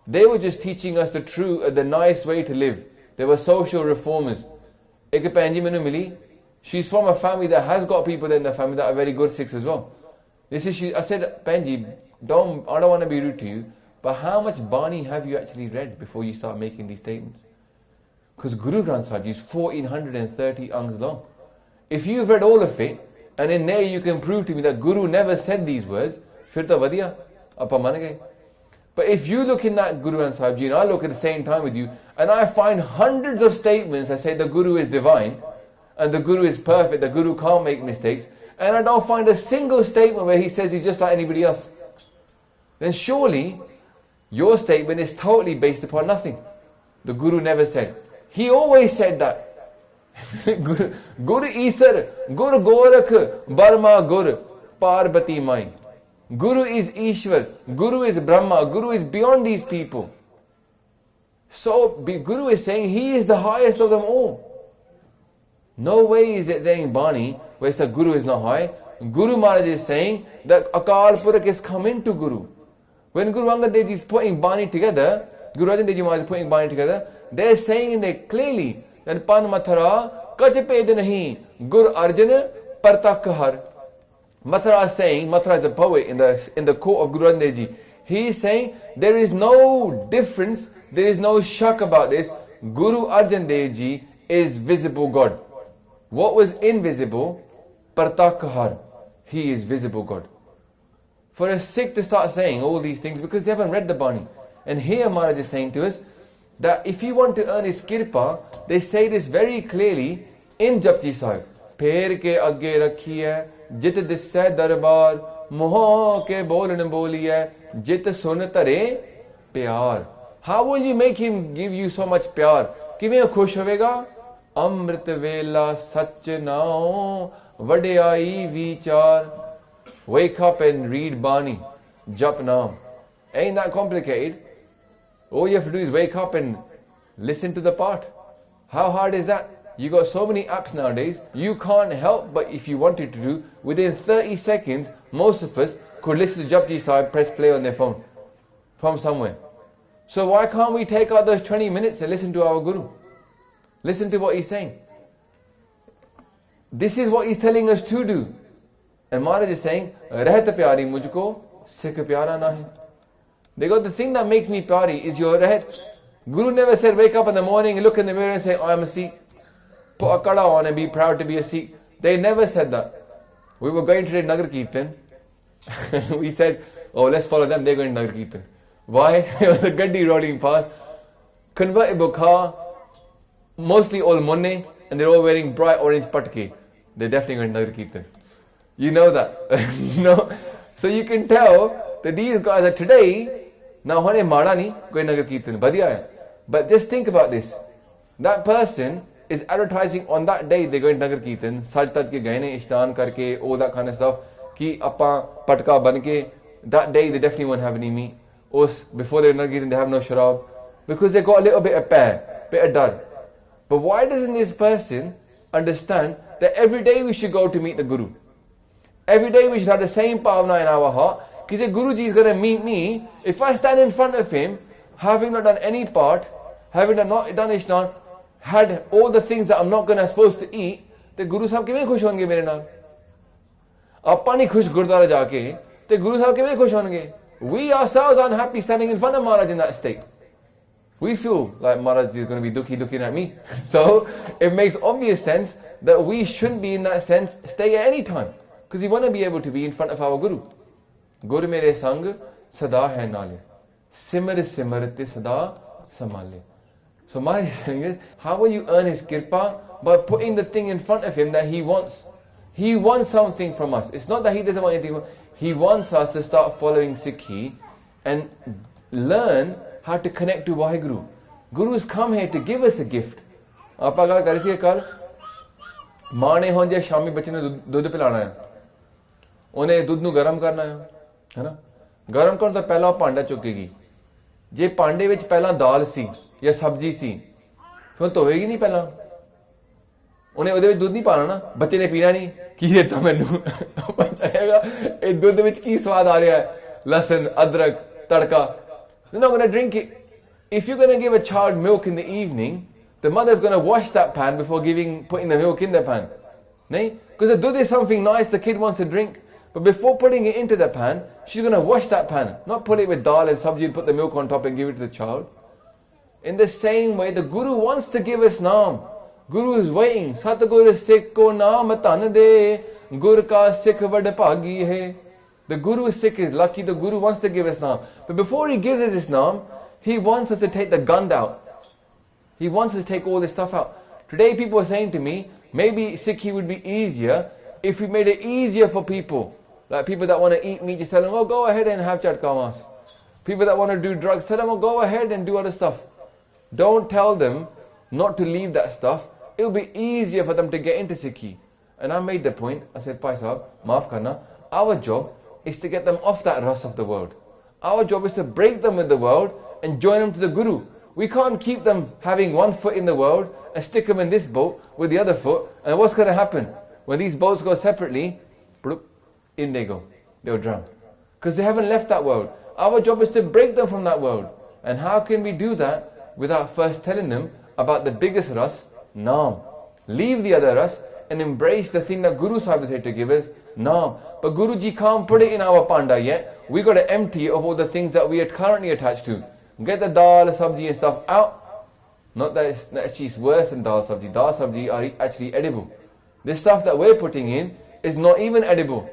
They were just teaching us the nice way to live. They were social reformers. Ek Panji menu mili. She's from a family that has got people in the family that are very good Sikhs as well. I said, Panji, I don't want to be rude to you, but how much Bani have you actually read before you start making these statements? Because Guru Granth Sahib is 1430 angs long. If you've read all of it, and in there you can prove to me that Guru never said these words, fir to vadiya, apa man gaye. But if you look in that Guru Granth Sahib Ji, and I look at the same time with you, and I find hundreds of statements that say the Guru is divine, and the Guru is perfect, the Guru can't make mistakes, and I don't find a single statement where he says he's just like anybody else, then surely your statement is totally based upon nothing. The Guru never said. He always said that. Guru Isar, Guru Gorakh, Barma Gur, Parvati Mai. Guru is Ishwar, Guru is Brahma, Guru is beyond these people. So Guru is saying he is the highest of them all. No way is it there in Bani where it's that Guru is not high. Guru Maharaj is saying that Akal Purakh is coming to Guru. When Guru Angad Dev Ji is putting Bani together, Guru Arjan Dev Ji Maharaj is putting Bani together, they're saying in there clearly that Pan Mathara Kajped Nahi Gur Arjan Partak Har. Mathara is saying, Mathara is a poet in the court of Guru Arjan Dev Ji. He is saying there is no difference, there is no shak about this. Guru Arjan Dev Ji is visible God. What was invisible, Partakahar, he is visible God. For a Sikh to start saying all these things because they haven't read the Bani. And here Maharaj is saying to us that if you want to earn his kirpa, they say this very clearly in Japji Sahib. Pher ke agge rakhiye, jit disse darbar, moh ke bolan boliye, jit sun tare pyar. How will you make him give you so much pyar? Kive khush hovega? Amrit vela sach nao vadiyai vichar. Wake up and read Bani, jap naam. Ain't that complicated? All you have to do is wake up and listen to the part. How hard is that? You got so many apps nowadays, you can't help but if you wanted to do, within 30 seconds, most of us could listen to Japji Sahib, press play on their phone from somewhere. So why can't we take out those 20 minutes and listen to our Guru? Listen to what he's saying. This is what he's telling us to do. And Maharaj is saying, Rehat pyari mujhko, Sikh pyara nahi. They go, the thing that makes me pyari is your rehat. Guru never said, wake up in the morning and look in the mirror and say, I am a Sikh. Put a kada on and be proud to be a Sikh. They never said that. We were going to the Nagar Kirtan. We said, oh, let's follow them, they're going to Nagar Kirtan. Why? It was a gaddi rolling past. Convertible car, mostly all money, and they're all wearing bright orange patke, they're definitely going to Nagar Kirtan. You know that. No? So you can tell that these guys are today, now hone mada nahi, going Nagar Kirtan, badhiya hai. But just think about this. That person is advertising on that day they're going to Nagar Kirtan, saj taj ke gaye ne, ishnan karke, all that kind of stuff, ki appa patka banke, that day they definitely won't have any meat. Before they're Nagar Kirtan they have no sharab, because they got a little bit of bit of dar. But why doesn't this person understand that every day we should go to meet the Guru? Every day we should have the same bhavna in our heart. Because if Guruji is going to meet me, if I stand in front of him, having not done any part, having not done ishnan, had all the things that I'm not supposed to eat, the Guru Sahib kiਵੇਂ ਖੁਸ਼ ਹੋਣਗੇ ਮੇਰੇ ਨਾਲ? ਆਪਾਂ ਨਹੀਂ ਖੁਸ਼ ਗੁਰਦੁਆਰਾ ਜਾ ਕੇ, ਤੇ Guru Sahib ਕਿਵੇਂ ਖੁਸ਼ ਹੋਣਗੇ? We ourselves are unhappy standing in front of Maharaj in that state. We feel like Maharaj is going to be dukhi looking at me. So it makes obvious sense that we shouldn't be in that sense stay at any time. Because we want to be able to be in front of our Guru. Gur mere sang sada hai nale. Simar simar te sada samale. So my thing is, how will you earn his kirpa? By putting the thing in front of him that he wants. He wants something from us. It's not that he doesn't want anything. He wants us to start following Sikhi and learn how to connect to Vaheguru. Guru's come here to give us a gift. ਆਪਾਂ ਗੱਲ ਕਰੀ ਸੀ ਕੱਲ, ਮਾਂ ਨੇ ਹੁਣ ਜੇ ਸ਼ਾਮੀ ਬੱਚੇ ਨੂੰ ਦੁੱਧ ਪਿਲਾਣਾ ਹੈ, ਉਹਨੇ ਦੁੱਧ ਨੂੰ ਗਰਮ ਕਰਨਾ ਹੈ ਨਾ? ਗਰਮ ਕਰਨ ਤੋਂ ਪਹਿਲਾਂ ਉਹ ਭਾਂਡਾ ਚੁੱਕੇਗੀ. ਜੇ ਭਾਂਡੇ ਵਿੱਚ ਪਹਿਲਾਂ ਦਾਲ ਸੀ ਜਾਂ ਸਬਜ਼ੀ ਸੀ, ਫਿਰ ਧੋਵੇਗੀ ਨਹੀਂ ਪਹਿਲਾਂ? ਉਹਨੇ ਉਹਦੇ ਵਿੱਚ ਦੁੱਧ ਨਹੀਂ ਪਾਣਾ ਨਾ, ਬੱਚੇ ਨੇ ਪੀਣਾ ਨਹੀਂ, ਕੀ ਦਿੱਤਾ ਮੈਨੂੰ ਬਚਾਏਗਾ, ਇਹ ਦੁੱਧ ਵਿੱਚ ਕੀ ਸਵਾਦ ਆ ਰਿਹਾ ਹੈ, ਲਸਣ ਅਦਰਕ ਤੜਕਾ. They're not going to drink it. If you're going to give a child milk in the evening, the mother's going to wash that pan before putting the milk in the pan. Because the dudh is something nice the kid wants to drink. But before putting it into the pan, she's going to wash that pan. Not put it with dal and sabji and put the milk on top and give it to the child. In the same way, the Guru wants to give us naam. Guru is waiting. Satguru Sikh ko naam tan de, Gur ka Sikh vad bhagi hai. The Guru is Sikh is lucky. The Guru wants to give us naam. But before he gives us this naam, he wants us to take the gand out. He wants us to take all this stuff out. Today people are saying to me, maybe Sikhi would be easier if we made it easier for people. Like people that want to eat meat, just tell them, oh, go ahead and have chatkamas. People that want to do drugs, tell them, oh, go ahead and do other stuff. Don't tell them not to leave that stuff. It will be easier for them to get into Sikhi. And I made the point, I said, Pai Sahib, maaf karna, our job is to get them off that rust of the world. Our job is to break them with the world and join them to the Guru. We can't keep them having one foot in the world and stick them in this boat with the other foot. And what's going to happen? When these boats go separately, in they go. They'll drown. Because they haven't left that world. Our job is to break them from that world. And how can we do that without first telling them about the biggest ras, naam? Leave the other ras and embrace the thing that Guru Sahib is here to give us, naam. But Guruji can't put it in our panda yet. We got to empty it of all the things that we are currently attached to. Get the dal, sabji and stuff out. Not that it's actually worse than dal, sabji. Dal, sabji are actually edible. This stuff that we're putting in is not even edible.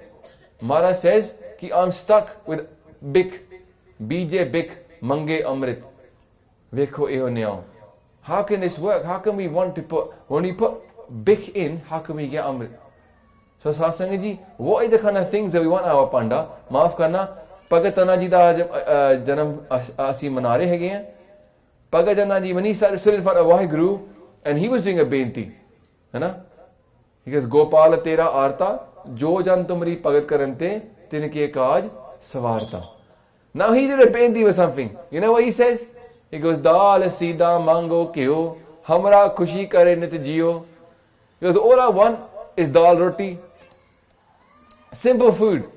Mara says, ki I'm stuck with bik, bije bik, mange amrit. Vekho eho nyao. How can this work? How can we want to put, when we put bik in, how can we get amrit? So Satsang ji, what are the kind of things that we want our panda? Maaf karna, Bhagat Tana ji da janam asi mana rahe hege hain. Bhagat Tana ji, when he stood in front of Vaheguru, and he was doing a benti, he goes, Gopal tera arta, jo jan tumri bhagat karante, tinke kaaj savarta. Now he did a benti with something. You know what he says? He goes, Dal sida mango kyo, hamra khushi kare nit jiyo. He goes, all I want is dal roti. Simple food.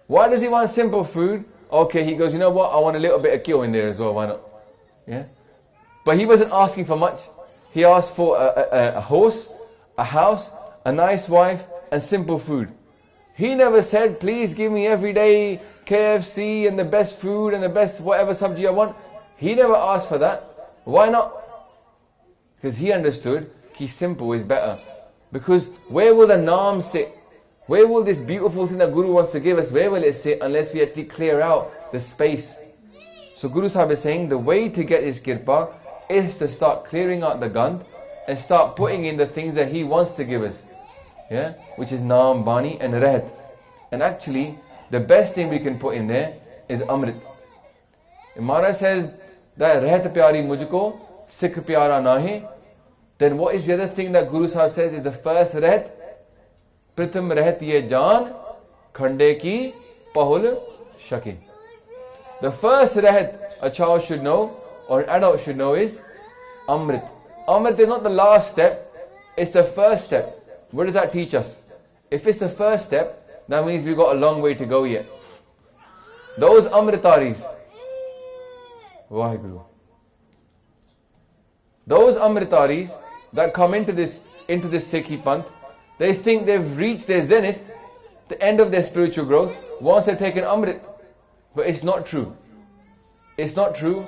Why does he want simple food? Okay, he goes, you know what? I want a little bit of kyo in there as well. Why not? Yeah. But he wasn't asking for much. He asked for a horse, a house, a nice wife, and simple food. He never said, please give me every day KFC and the best food and the best whatever sabji I want. He never asked for that. Why not? Because he understood ki simple is better. Because where will the naam sit? Where will this beautiful thing that Guru wants to give us, where will it sit unless we actually clear out the space? So Guru Sahib is saying the way to get his kirpa is to start clearing out the gand and start putting in the things that he wants to give us. Yeah? Which is Naam, Bani and Rehat. And actually, the best thing we can put in there is Amrit. If Maharaj says that Rehat pyari mujhko, Sikh pyara nahi, then what is the other thing that Guru Sahib says is the first Rehat? Pratham Rehat ye jaan, khande ki pahul shaki. The first Rehat a child should know, or an adult should know, is Amrit. Amrit is not the last step, it's the first step. What does that teach us? If it's the first step, that means we've got a long way to go yet. Those Amritaris, Vaheguru. Those Amritaris that come into this Sikhi Panth, they think they've reached their zenith, the end of their spiritual growth, once they've taken Amrit. But it's not true. It's not true.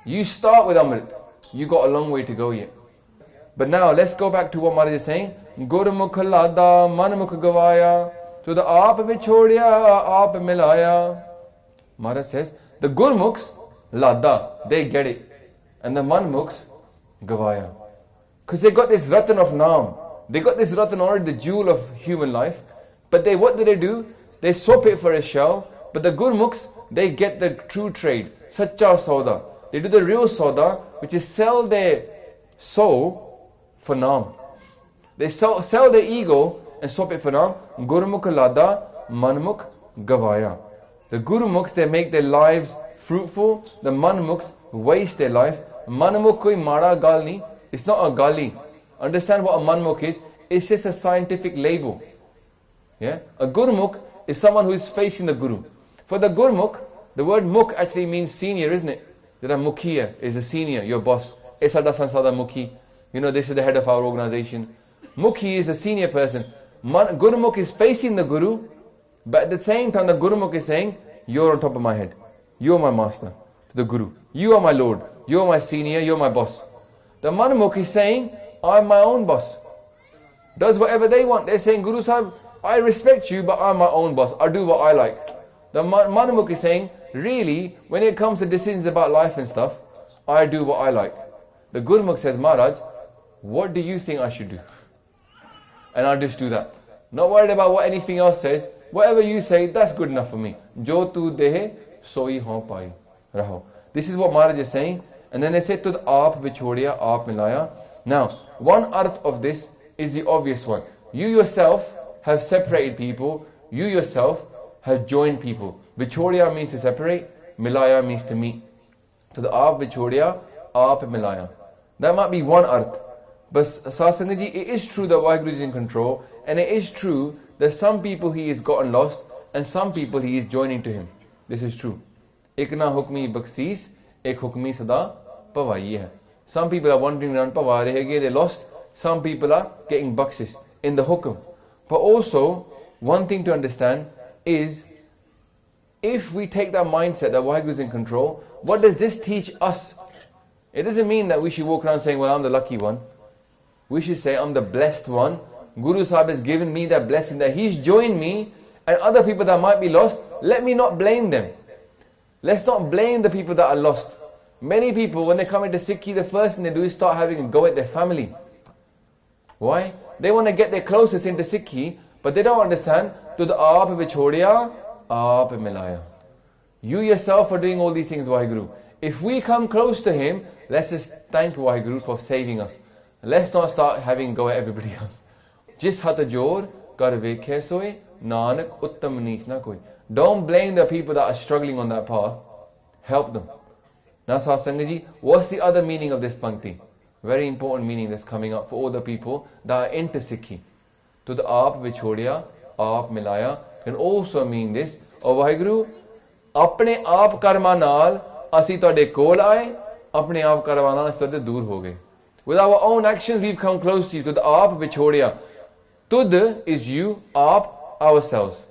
You start with Amrit. You got a long way to go yet. But now let's go back to what Maharaj is saying. Gurmukh lada manmukh gavaya, to the aap vichhodya aap milaya. Maharaj says the Gurmukhs lada, they get it, and the manmukhs gavaya, because they got this ratan of naam. They got this ratan already, the jewel of human life. But what do? They swap it for a shell. But the Gurmukhs, they get the true trade, sacha sauda. They do the real sauda, which is sell their soul for naam. They sell their ego and swap it for naam. Gurmukh lada, manmukh gavaya. The Gurmukhs, they make their lives fruitful. The manmukhs waste their life. Manmukh koi mara gal nahi. It's not a gali. Understand what a manmukh is? It's just a scientific label. Yeah? A Gurmukh is someone who is facing the Guru. For the Gurmukh, the word mukh actually means senior, isn't it? That a mukhiya is a senior, your boss. Esada sansada mukhi. You know, this is the head of our organization. Mukhi is a senior person. Gurmukh is facing the Guru, but at the same time the Gurmukh is saying, you're on top of my head. You're my master. To the Guru. You are my Lord. You're my senior. You're my boss. The Manmukh is saying, I'm my own boss. Does whatever they want. They're saying, Guru Sahib, I respect you, but I'm my own boss. I do what I like. The Manmukh is saying, really, when it comes to decisions about life and stuff, I do what I like. The Gurmukh says, Maharaj, what do you think I should do? And I'll just do that. Not worried about what anything else says. Whatever you say, that's good enough for me. Jo tu dehe, soi ho pai raho. This is what Maharaj is saying. And then they say, Tud aap vichhodya aap milaya. Now, one arth of this is the obvious one. You yourself have separated people. You yourself have joined people. Vichhodya means to separate. Milaya means to meet. Tud aap vichhodya aap milaya. That might be one arth. But Sasangaji, it is true that Vaheguru is in control. And it is true that some people he has gotten lost. And some people he is joining to him. This is true. Ek na hukmi baksis, ek hukmi sada pavai hai. Some people are wandering around pava rahe hai, they're lost. Some people are getting baksis in the hukum. But also, one thing to understand is, if we take that mindset that Vaheguru is in control, what does this teach us? It doesn't mean that we should walk around saying, well, I'm the lucky one. We should say, I'm the blessed one. Guru Sahib has given me that blessing, that he's joined me, and other people that might be lost, let me not blame them. Let's not blame the people that are lost. Many people, when they come into Sikhi, the first thing they do is start having a go at their family. Why? They want to get their closest into Sikhi, but they don't understand. Tud aap vichhodya aap milaya. You yourself are doing all these things, Vaheguru. If we come close to him, let's just thank Vaheguru for saving us. Let's not start having go at everybody else. Jis hat jor kar vekhe soe, nanak uttam neech na koi. Don't blame the people that are struggling on that path. Help them. Now, Satsangaji, what's the other meaning of this pankti? Very important meaning that's coming up for all the people that are into Sikhi. Tud aap vichhodya aap milaya can also mean this. Oh Vaheguru, apne aap karma naal asi tode kol aaye, apne aap karma naal asi tode dur ho gaye. With our own actions, we've come close to you. Tud aap vichhodya. Tud is you, aap, ourselves.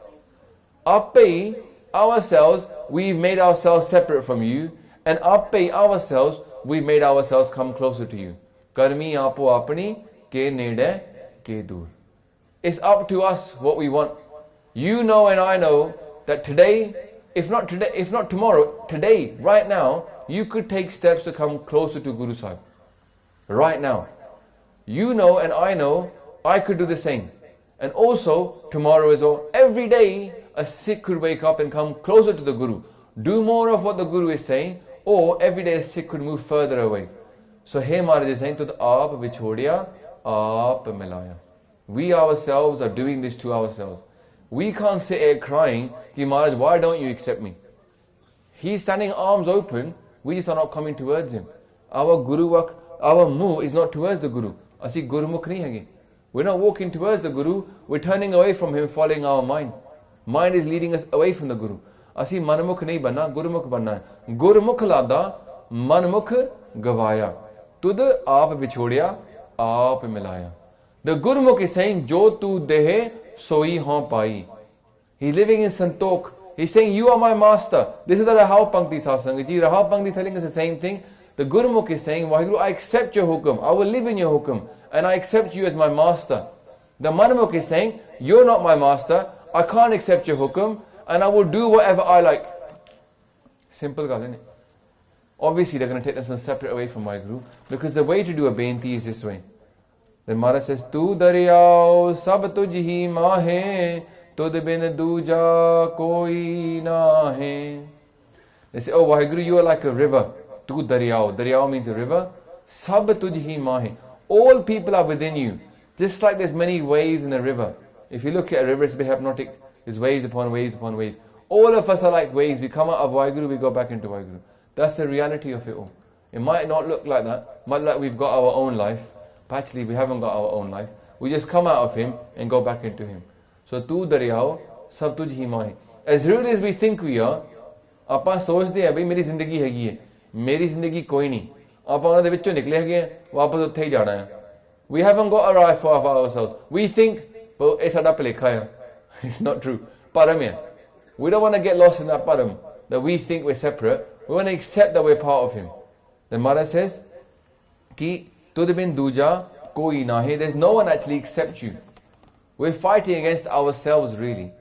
Appe, ourselves, we've made ourselves separate from you. And appe, ourselves, we've made ourselves come closer to you. Karmi apo apni ke nede ke dur. It's up to us what we want. You know and I know that today, if not tomorrow, today, right now, you could take steps to come closer to Guru Sahib. Right now. You know and I know I could do the same. And also tomorrow as well. Every day a Sikh could wake up and come closer to the Guru. Do more of what the Guru is saying, or every day a Sikh could move further away. So here Maharaj is saying, Tud aap vichhodya, aap milaya. We ourselves are doing this to ourselves. We can't sit here crying, Ki Maharaj, why don't you accept me? He's standing arms open, we just are not coming towards him. Our Guru work, our move is not towards the Guru. Asi Gurumukh nahi hege. We're not walking towards the Guru, we're turning away from him, following our mind. Mind is leading us away from the Guru. Asi manmukh nahi banna, Gurumukh banna hai. Gurumukh lada, manmukh gavaya. Tud aap vichhodya, aap milaya. The Gurumukh is saying, Jo tu dehe, soi han pai. He's living in Santok. He's saying, you are my master. This is the Rahal Pankti Sasangaji. Rahal Pankti is telling us the same thing. The Gurumukh is saying, Waheguru, I accept your hukum. I will live in your hukum. And I accept you as my master. The Manmukh is saying, you're not my master. I can't accept your hukum. And I will do whatever I like. Simple gal, isn't it? Obviously, they're going to take themselves separate away from Waheguru. Because the way to do a beinti is this way. Then Maharaj says, Tu dariyao sab tujhi maahe, tud bin duja koi na hai. They say, oh Waheguru, you are like a river. Tu dariyao. Dariyao means a river. Sab tujhi maahe. All people are within you. Just like there's many waves in a river. If you look at a river, it's a bit hypnotic. There's waves upon waves upon waves. All of us are like waves. We come out of Waheguru, we go back into Waheguru. That's the reality of it all. It might not look like that. Might look like we've got our own life. But actually, we haven't got our own life. We just come out of him and go back into him. So, tu dariyao, sab tujhi maahe. As real as we think we are, ਆਪਾਂ ਸੋਚਦੇ ਆ ਬਈ ਮੇਰੀ ਜ਼ਿੰਦਗੀ ਹੈਗੀ ਹੈ, ਮੇਰੀ ਜ਼ਿੰਦਗੀ ਕੋਈ ਨਹੀਂ, ਆਪਾਂ ਉਹਨਾਂ ਦੇ ਵਿੱਚੋਂ ਨਿਕਲੇ ਹੈਗੇ ਆ, ਵਾਪਸ ਉੱਥੇ ਹੀ ਜਾਣਾ ਹੈ. We haven't got a right for ourselves. We think, well, ਇਹ ਸਾਡਾ ਭੁਲੇਖਾ ਆ. It's not true. Param ਹੈ. We don't want to get lost in that param, that we think we're separate. We want to accept that we're part of him. Then Maharaj says, ki tud bin duja koi nahi. There's no one actually accepts you. We're fighting against ourselves really.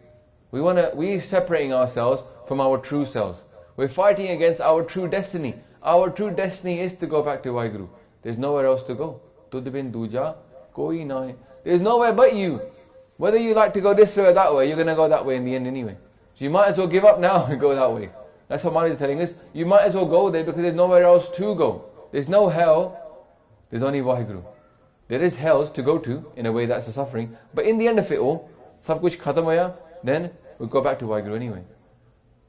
We're separating ourselves from our true selves. We're fighting against our true destiny. Our true destiny is to go back to Waheguru. There's nowhere else to go. Tud bin duja koi nahi. There's nowhere but you. Whether you like to go this way or that way, you're going to go that way in the end anyway. So you might as well give up now and go that way. That's what Maharaj is telling us. You might as well go there because there's nowhere else to go. There's no hell. There's only Waheguru. There is hells to go to, in a way that's a suffering. But in the end of it all, sab kuch khatam hoya, then we go back to Waheguru anyway.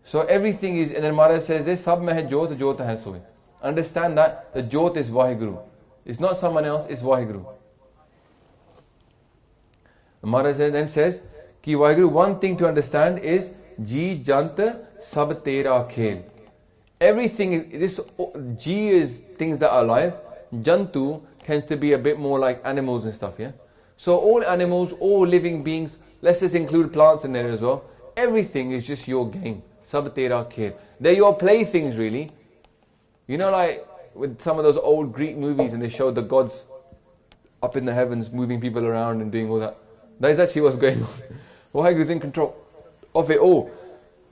So everything is, and then Maharaj says this, sab mein hai jyot, jyot hai soy. Understand that the jyot is Waheguru. It's not someone else, it's Waheguru. Maharaj then says, ki Waheguru, one thing to understand is, ji jant sab tera khel. Everything is, this ji is things that are alive. Jantu tends to be a bit more like animals and stuff, yeah? So all animals, all living beings, let's just include plants in there as well. Everything is just your game. Sab tera khel. They're your playthings really. You know, like with some of those old Greek movies and they show the gods up in the heavens moving people around and doing all that. That is actually what's going on. Waheguru is in control of it all.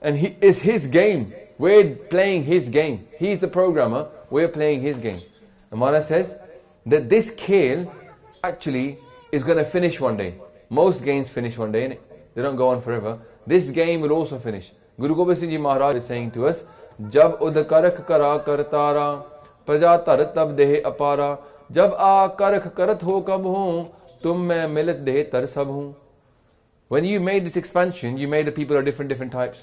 And it's his game. We're playing his game. He's the programmer. We're playing his game. And Maharaj says that this khel actually is going to finish one day. Most games finish one day, innit? They don't go on forever. This game will also finish. Guru Gobind Singh Ji Maharaj is saying to us, Jab ud karakh kara kartara, praja tar tab dehe apara, jab a karakh karat ho kab ho, tum mein milat dehe tar sab hu. When you made this expansion, you made the people of different types.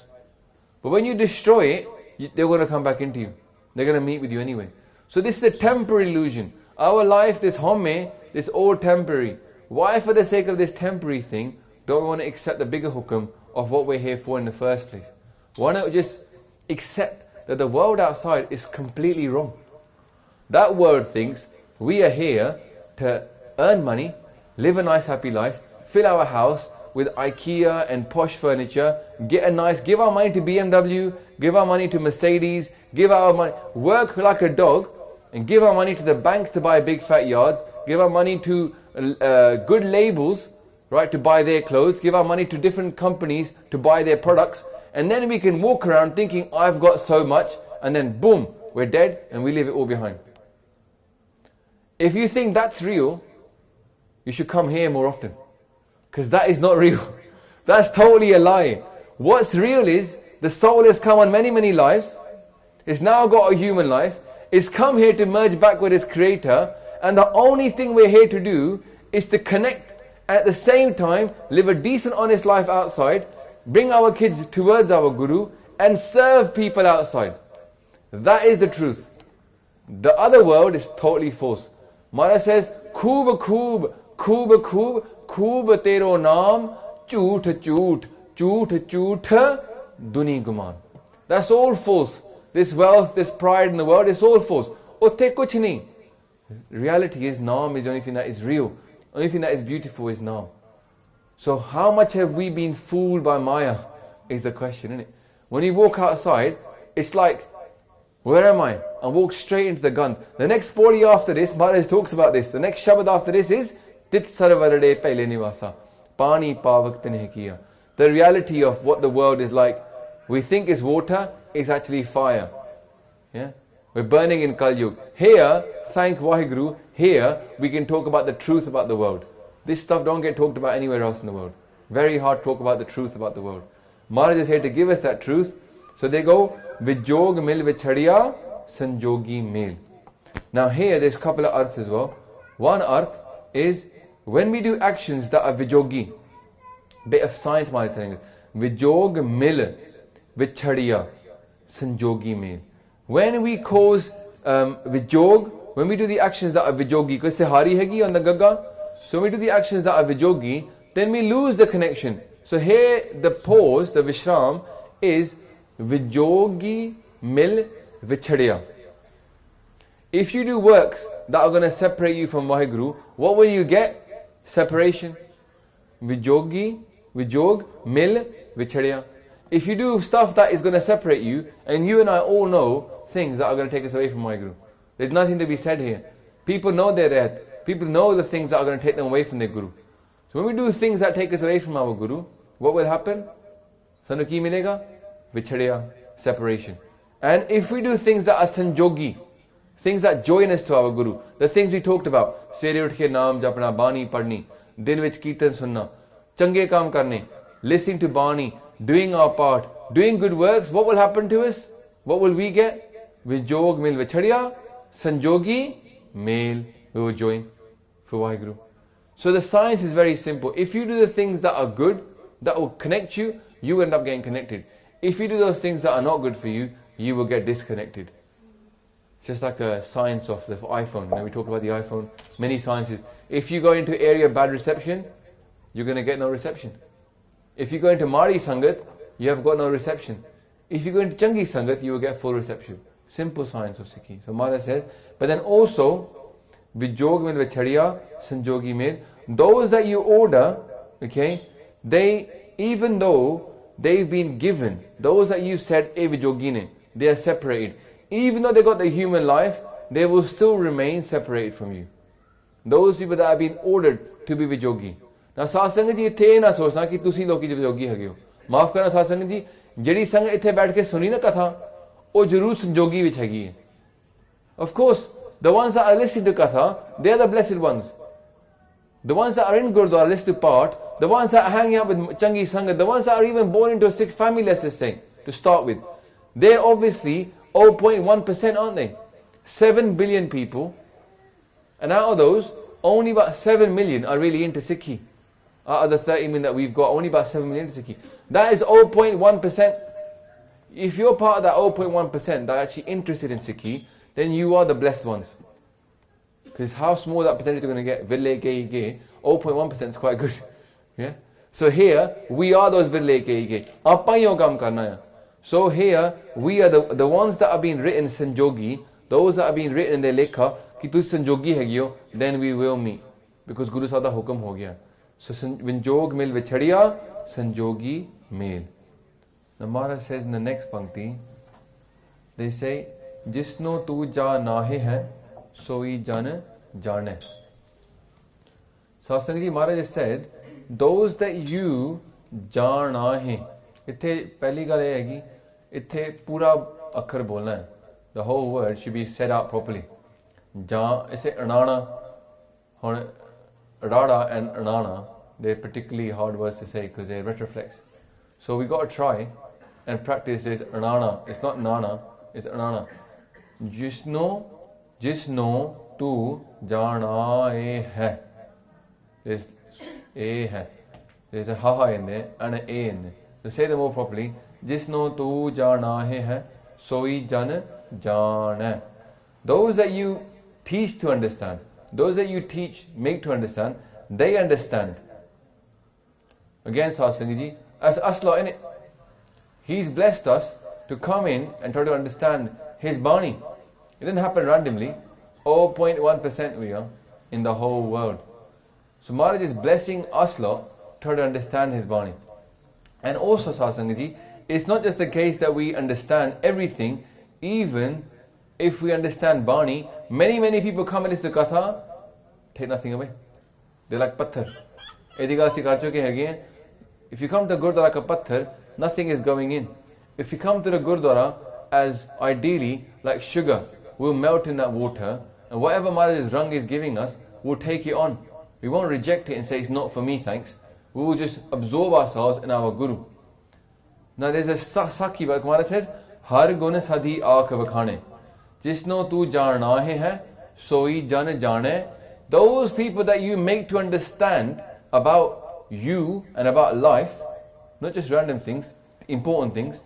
But when you destroy it, they're going to come back into you. They're going to meet with you anyway. So this is a temporary illusion. Our life, this homme, this all temporary. Why for the sake of this temporary thing, don't we want to accept the bigger hukum of what we're here for in the first place? Why not just accept that the world outside is completely wrong? That world thinks we are here to earn money, live a nice happy life, fill our house with IKEA and posh furniture, give our money to BMW, give our money to Mercedes, give our money, work like a dog, and give our money to the banks to buy big fat yards, give our money to good labels, right, to buy their clothes, give our money to different companies to buy their products, and then we can walk around thinking, I've got so much, and then boom, we're dead and we leave it all behind. If you think that's real, you should come here more often. Because that is not real. That's totally a lie. What's real is the soul has come on many, many lives. It's now got a human life. It's come here to merge back with its creator. And the only thing we're here to do is to connect. At the same time, live a decent, honest life outside. Bring our kids towards our Guru. And serve people outside. That is the truth. The other world is totally false. Maharaj says, Khoob, khoob, khoob, khoob, khoob tero naam, choot, choot, choot, choot, duni guman. That's all false. This wealth, this pride in the world, it's all false. Utte kuch nahi. Reality is naam is the only thing that is real. Only thing that is beautiful is naam. So how much have we been fooled by Maya is the question, isn't it? When you walk outside, it's like, where am I? I walk straight into the gun. The next pori after this, Maharaj talks about this. The next shabad after this is Tit sarvarade pehle nivasa. Pani pavak tine kiya. The reality of what the world is like. We think is water, is actually fire. Yeah? We're burning in Kal Yuga. Here, thank Vaheguru, here we can talk about the truth about the world. This stuff don't get talked about anywhere else in the world. Very hard to talk about the truth about the world. Maharaj is here to give us that truth. So they go, Vijog mil vichhadiya, sanjogi mil. Now here there's a couple of arths as well. One arth is when we do actions that are vijogi. Bit of science Maharaj is telling us. Vijog mil vichhadiya, sanjogi mil. When we cause vijog, when we do the actions that are vijogi, because sehari hegi on the gaga, so when we do the actions that are vijogi, then we lose the connection. So here the pause, the vishram, is vijogi mil vichhadiya. If you do works that are going to separate you from Vaheguru, what will you get? Separation. Vijog mil vichhadiya. If you do stuff that is going to separate you, and you and I all know things that are going to take us away from Vaheguru. There's nothing to be said here. People know their rehat. People know the things that are going to take them away from their Guru. So when we do things that take us away from our Guru, what will happen? Sanu ki milega? Vichhadiya, separation. And if we do things that are sanjogi, things that join us to our Guru, the things we talked about, Svere uthe naam japna, bani padni, din vich kirtan sunna, change kaam karne, listening to bani, doing our part, doing good works, what will happen to us? What will we get? Vijog mil vichhadiya, sanjogi mil, we will join for Vaheguru. So the science is very simple. If you do the things that are good, that will connect you, you end up getting connected. If you do those things that are not good for you, you will get disconnected. It's just like a science of the iPhone. We talked about the iPhone, many sciences. If you go into an area of bad reception, you're going to get no reception. If you go into Mari Sangat, you have got no reception. If you go into Changi Sangat, you will get full reception. Simple science of Sikhi. So Maharaj says, but then also, Vijog mil vichhadiya, sanjogi mil, those that you order, okay, they, even though they've been given, those that you said, e vijogine, they are separated. Even though they got the human life, they will still remain separated from you. Those people that have been ordered to be vijogi. Now, satsang ji, ithe na sochna ki tusi loki vijogi hage ho. Maaf karna satsang ji, jehdi sang ithe baith ke suni na katha, oh jarur sanjogi vich hagi hai. Of course, the ones that are listening to Katha, they are the blessed ones. The ones that are in Gurdwara, listening to part, the ones that are hanging out with Changi Sangat, the ones that are even born into a Sikh family, let's just say, to start with, they're obviously 0.1%, aren't they? 7 billion people, and out of those, only about 7 million are really into Sikhi. Out of the 30 million that we've got, only about 7 million into Sikhi. That is 0.1%. If you're part of that 0.1% that are actually interested in Sikhi, then you are the blessed ones. Because how small that percentage you're going to get, Ville ke ge, 0.1% is quite good. Yeah. So here, we are those Ville ke ge. Appa yo kam karna hai. So here, we are the ones that are being written sanjogi, those that are being written in their lekha, ki tu sanjogi hai gyo, then we will meet. Because Guru Sada hukum ho gaya. So Vinjog mil vichhadiya, sanjogi mil. Now Maharaj says in the next pankti, they say, Jisno tu ja nahe hai, soi jan jane. Satsang ji Maharaj has said, those that you jana hai. Ithe pehli gal ye hai ki, ithe pura akhar bolna hai. The whole word should be said out properly. Ja, ise anana. Rada and Anana, they're particularly hard words to say because they're retroflex. So we got to try and practice this Anana. It's not Nana, it's Anana. Jisno tu jana e hai. There's a hai. There's a ha in there and an a in there. So say them more properly. Jisno tu jana hai, soi jan jana. Those that you teach to understand, those that you teach, make to understand, they understand. Again, Satsangiji, as asla in it, He's blessed us to come in and try to understand His Bani. It didn't happen randomly. 0.1% we are in the whole world. So Maharaj is blessing us lot to try to understand His Bani. And also, Satsangiji, it's not just the case that we understand everything, even if we understand Bani, many people come and listen to Katha, take nothing away. They're like patthar. If you come to Gurdwara like a patthar, nothing is going in. If you come to the Gurdwara as ideally like sugar, we'll melt in that water, and whatever Maharaj's rang is giving us, we'll take it on. We won't reject it and say it's not for me, thanks. We will just absorb ourselves in our Guru. Now there's a Sakhi, like Maharaj says, Har gun sadhi aakh vakhane. Jisno tu jana hai, soi jan jane. Those people that you make to understand about you and about life, not just random things, important things,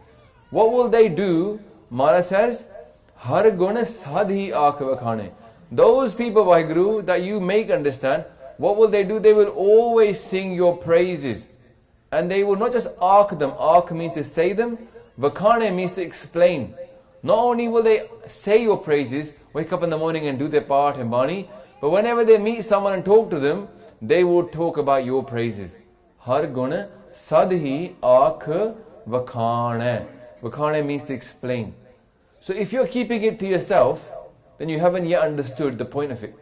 what will they do? Maharaj says, Har gun sadhi aakh vakhane. Those people, Vaheguru, that you make understand, what will they do? They will always sing your praises. And they will not just arc them. Arc means to say them. Vakhane means to explain. Not only will they say your praises, wake up in the morning and do their part and Bani, but whenever they meet someone and talk to them, they will talk about your praises. Har gun sadhi aakh vakhane. Vakhane means to explain. So if you're keeping it to yourself, then you haven't yet understood the point of it.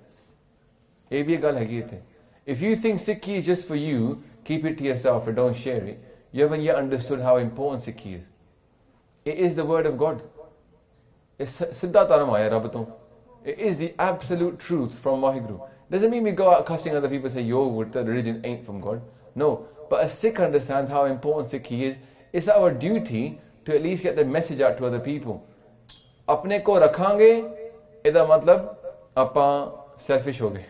If you think Sikhi is just for you, keep it to yourself and don't share it, you haven't yet understood how important Sikhi is. It is the word of God. It's Siddha Taramaya Rabbaton. It is the absolute truth from Vaheguru. Doesn't mean we go out cussing other people and say, yo, the religion ain't from God. No, but a Sikh understands how important Sikhi is. It's our duty to at least get the message out to other people. Apne ko rakhange, ida matlab, apa selfish ho gaye.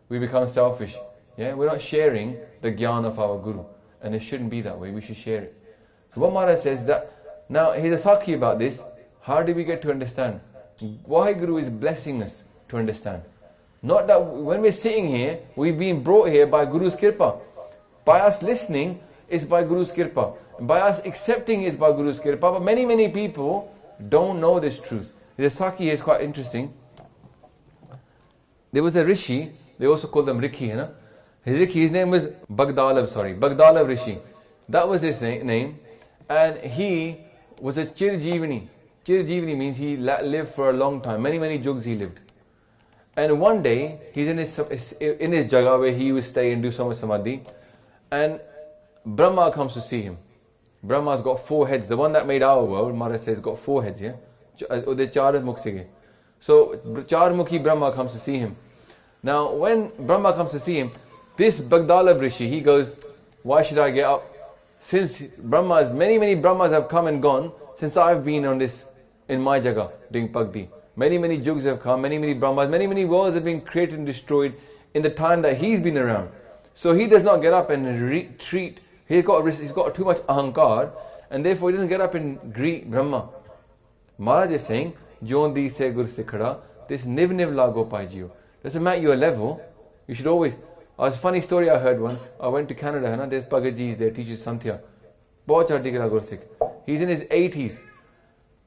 We become selfish. Yeah, we're not sharing the gyan of our Guru. And it shouldn't be that way. We should share it. So what Maharaj says that, now here's a Sakhi about this. How do we get to understand? Vaheguru is blessing us to understand. Not that when we're sitting here, we've been brought here by Guru's Kirpa. By us listening, is by Guru's Kirpa. By us accepting is by Guru's Kirpa. But many people don't know this truth. The Sakhi is quite interesting. There was a Rishi, they also called them Rikhi, you know? His name was Bagdalav Rishi. That was his name. And he was a Chirjivani. Chirjivani means he lived for a long time. Many jugs he lived. And one day, he's in his jaga where he would stay and do some samadhi. And Brahma comes to see him. Brahma's got 4 heads. The one that made our world, Maharaj says, got 4 heads, yeah? So, Charmukhi Brahma comes to see him. Now, when Brahma comes to see him, this Bagdalav Rishi, he goes, why should I get up? Since many Brahmas have come and gone, since I've been on this, in my jaga, doing Pagdi. Many jugs have come, many Brahmas, many worlds have been created and destroyed in the time that he's been around. So he does not get up and retreat. He's got too much ahankar, and therefore he doesn't get up and greet Brahma. Maharaj is saying, Jondi se gur sikhada, this niv lago paijiyo. Doesn't matter your level, you should always. A funny story I heard once. I went to Canada, there's Pagajis there, teaches Santhya. He's in his 80s.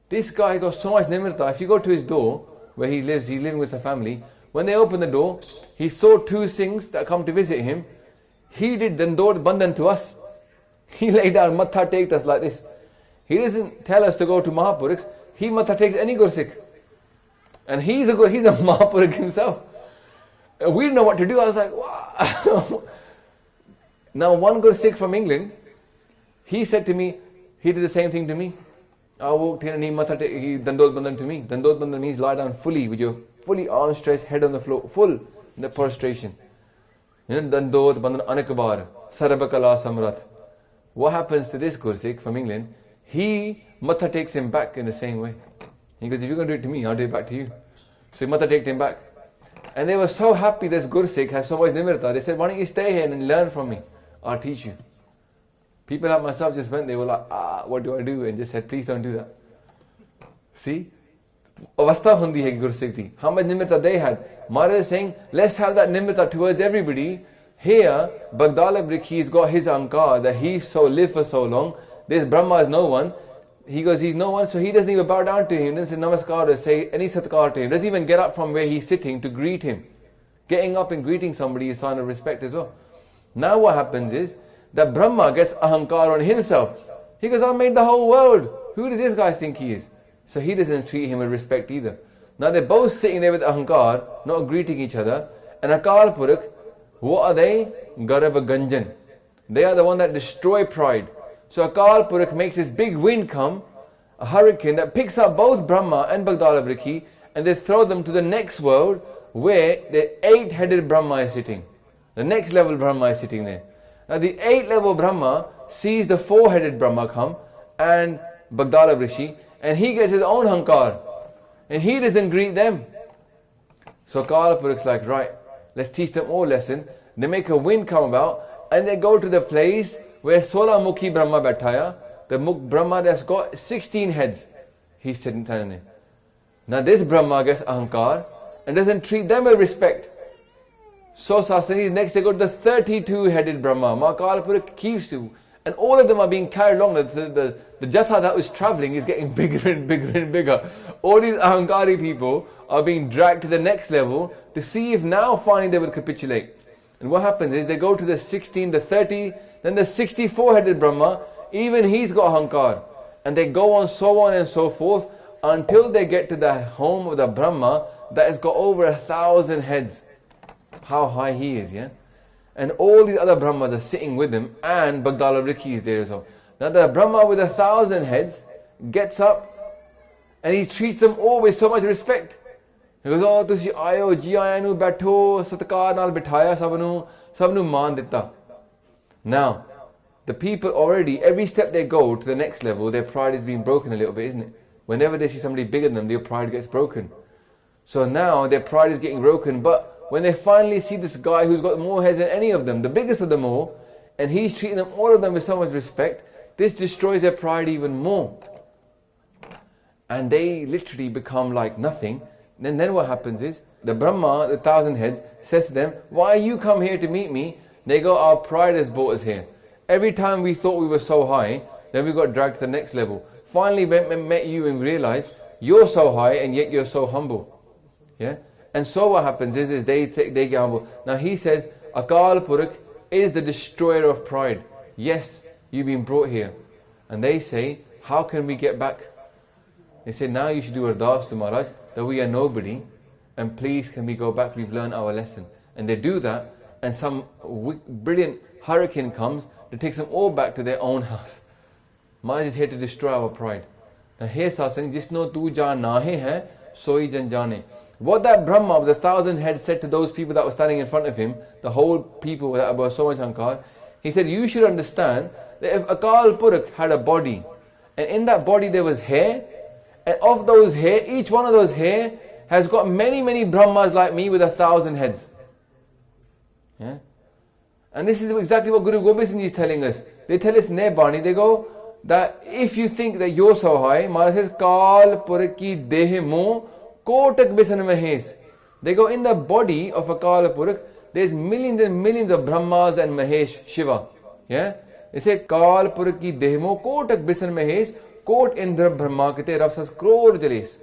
This guy got so much nimirta. If you go to his door, where he lives, he's living with a family. When they open the door, he saw 2 Singhs that come to visit him. He did Dandod Bandhan to us. He lay down, Matha taked us like this. He doesn't tell us to go to Mahapurukhs. He Matha takes any Gursikh. And he's a Mahapurakh himself. We didn't know what to do. I was like, wow. Now one Gursikh from England, he said to me, he did the same thing to me. I walked in and he Dandod Bandhan to me. Dandod Bandhan means lie down fully with your fully arms stretched, head on the floor, full in the prostration. Dandot Bandan Anakbar, Sarabakala Samrat. What happens to this Gursikh from England? Matha takes him back in the same way. He goes, if you're going to do it to me, I'll do it back to you. So Matha takes him back. And they were so happy this Gursikh has so much nimirta. They said, why don't you stay here and learn from me? I'll teach you. People like myself just went, they were like, what do I do? And just said, please don't do that. See? Avastha hundi hai Gursikh thi. How much nimirta they had. Maharaj is saying, let's have that nimirta towards everybody. Here, Bagdala Brikhi's got his ankar that he's so lived for so long. This Brahma is no one. He goes, he's no one, so he doesn't even bow down to him, doesn't say namaskar or say any satkar to him, doesn't even get up from where he's sitting to greet him. Getting up and greeting somebody is a sign of respect as well. Now what happens is, that Brahma gets ahankar on himself. He goes, I made the whole world. Who does this guy think he is? So he doesn't treat him with respect either. Now they're both sitting there with ahankar, not greeting each other, and Akal Purakh, what are they? Garava Ganjan. They are the one that destroy pride. So Akal Purakh makes this big wind come, a hurricane that picks up both Brahma and Bagdala Brikhi, and they throw them to the next world where the 8-headed Brahma is sitting. The next level Brahma is sitting there. Now the 8th-level Brahma sees the 4-headed Brahma come and Bagdala Brikhi, and he gets his own hankar. And he doesn't greet them. So Akal Purakh's like, right, let's teach them all lesson. They make a wind come about, and they go to the place where Sola Mukhi Brahma baithaya, the Brahma that's got 16 heads. He's sitting there. Now this Brahma gets ahankar and doesn't treat them with respect. So Sasangi, next they go to the 32-headed Brahma. Akal Purakh keeps you. And all of them are being carried along. The Jatha that was traveling is getting bigger and bigger and bigger. All these ahankari people are being dragged to the next level to see if now finally they will capitulate. And what happens is they go to the 16, the 30, then the 64-headed Brahma, even he's got ahankar. And they go on and so forth until they get to the home of the Brahma that has got over 1,000 heads. How high he is, yeah? And all these other Brahmas are sitting with him, and Bagdala Brikhi is there as well. Now the Brahma with 1,000 heads gets up and he treats them all with so much respect. He goes, oh, tusi aayo, ji aaya nu baitho, satkar naal bithaya sabnu maan ditta. Now, the people already, every step they go to the next level, their pride is being broken a little bit, isn't it? Whenever they see somebody bigger than them, their pride gets broken. So now their pride is getting broken, but when they finally see this guy who's got more heads than any of them, the biggest of them all, and he's treating them, all of them with so much respect, this destroys their pride even more. And they literally become like nothing. And then what happens is, the Brahma, the 1,000 heads, says to them, why you come here to meet me? They go, our pride has brought us here. Every time we thought we were so high, then we got dragged to the next level. Finally met you and realized, you're so high and yet you're so humble. Yeah? And so what happens is they get humble. Now he says, Akal Purakh is the destroyer of pride. Yes, you've been brought here. And they say, how can we get back? They say, now you should do ardas to Maharaj, that we are nobody, and please can we go back, we've learned our lesson. And they do that, and some brilliant hurricane comes that takes them all back to their own house. Maharaj is here to destroy our pride. Now here satsang, jisno tu jaan nahe hai, soi jan jane. What that Brahma with 1,000 heads said to those people that were standing in front of him, the whole people that were so much ahankar, he said, you should understand that if Akal Purakh had a body, and in that body there was hair, and of those hair, each one of those hair has got many, many Brahmas like me with 1,000 heads. Yeah? And this is exactly what Guru Gobind Singh is telling us. They tell us, Ne Bani, they go, that if you think that you're so high, Maharaj says, Kal Purakh ki dehe mo, Kotak Bisan Mahesh. They go, in the body of Akal Purakh, there's millions and millions of Brahmas and Mahesh, Shiva. Yeah? They say, Kal Purakh ki dehmo, Kotak Bisan Mahesh, Kot Indra Brahma Kate Rapsas Kror Jales.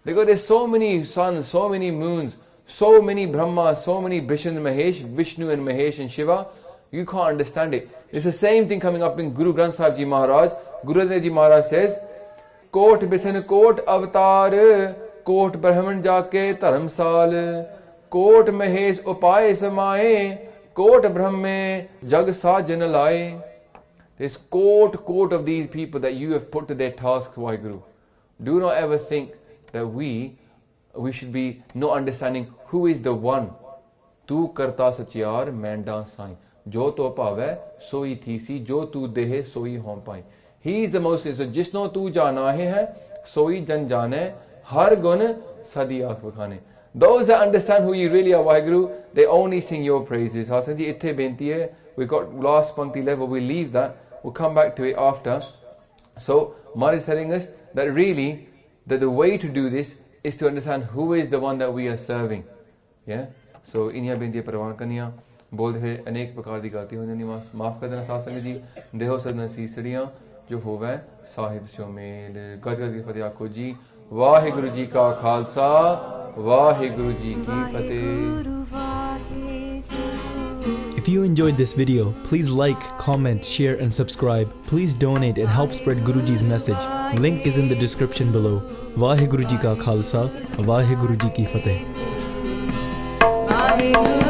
They go, there's so many suns, so many moons, so many Brahmas, so many Brishans, Mahesh, Vishnu and Mahesh and Shiva. You can't understand it. It's the same thing coming up in Guru Granth Sahib Ji Maharaj. Guru Dev Ji Maharaj says, Kot Bisan Kot Avatar, Kot Brahman Jake Dharamsal, Kot Mahesh Upaye Samaye, Kot Brahme Jag Sajan Laye. There's court of these people that you have put to their tasks, Waheguru. Do not ever think that we should be not understanding who is the one. तू करता सचियार Mandy Sai जो तो भावै सोई thesis जो तू देहे सोई home pi he is the most so जिसनो तू जाना है सोई जन जाने हर गुण सदी आख बखाने those that understand who you really are Waheguru they only sing your praises Hasan ji ithe benti hai we got last pankti level we leave that we'll come back to it after so Maharaj is telling us that really that the way to do this is to understand who is the one that we are serving yeah so इन्हीं बेनती परवान करनिया बोलते हुए अनेक प्रकार की गलती होने निवास माफ कर देना साथ संगत जी देहो सदन सीसड़ियाँ जो होवे साहिब स्यो मेल गज गज की फतेह आखो जी वाहिगुरु जी का खालसा वाहिगुरु जी की फतेह If you enjoyed this video, please like, comment, share and subscribe. Please donate and help spread Guruji's message. Link is in the description below. Vaheguru Ji Ka Khalsa, Vaheguru Ji Ki Fateh. Vaheguru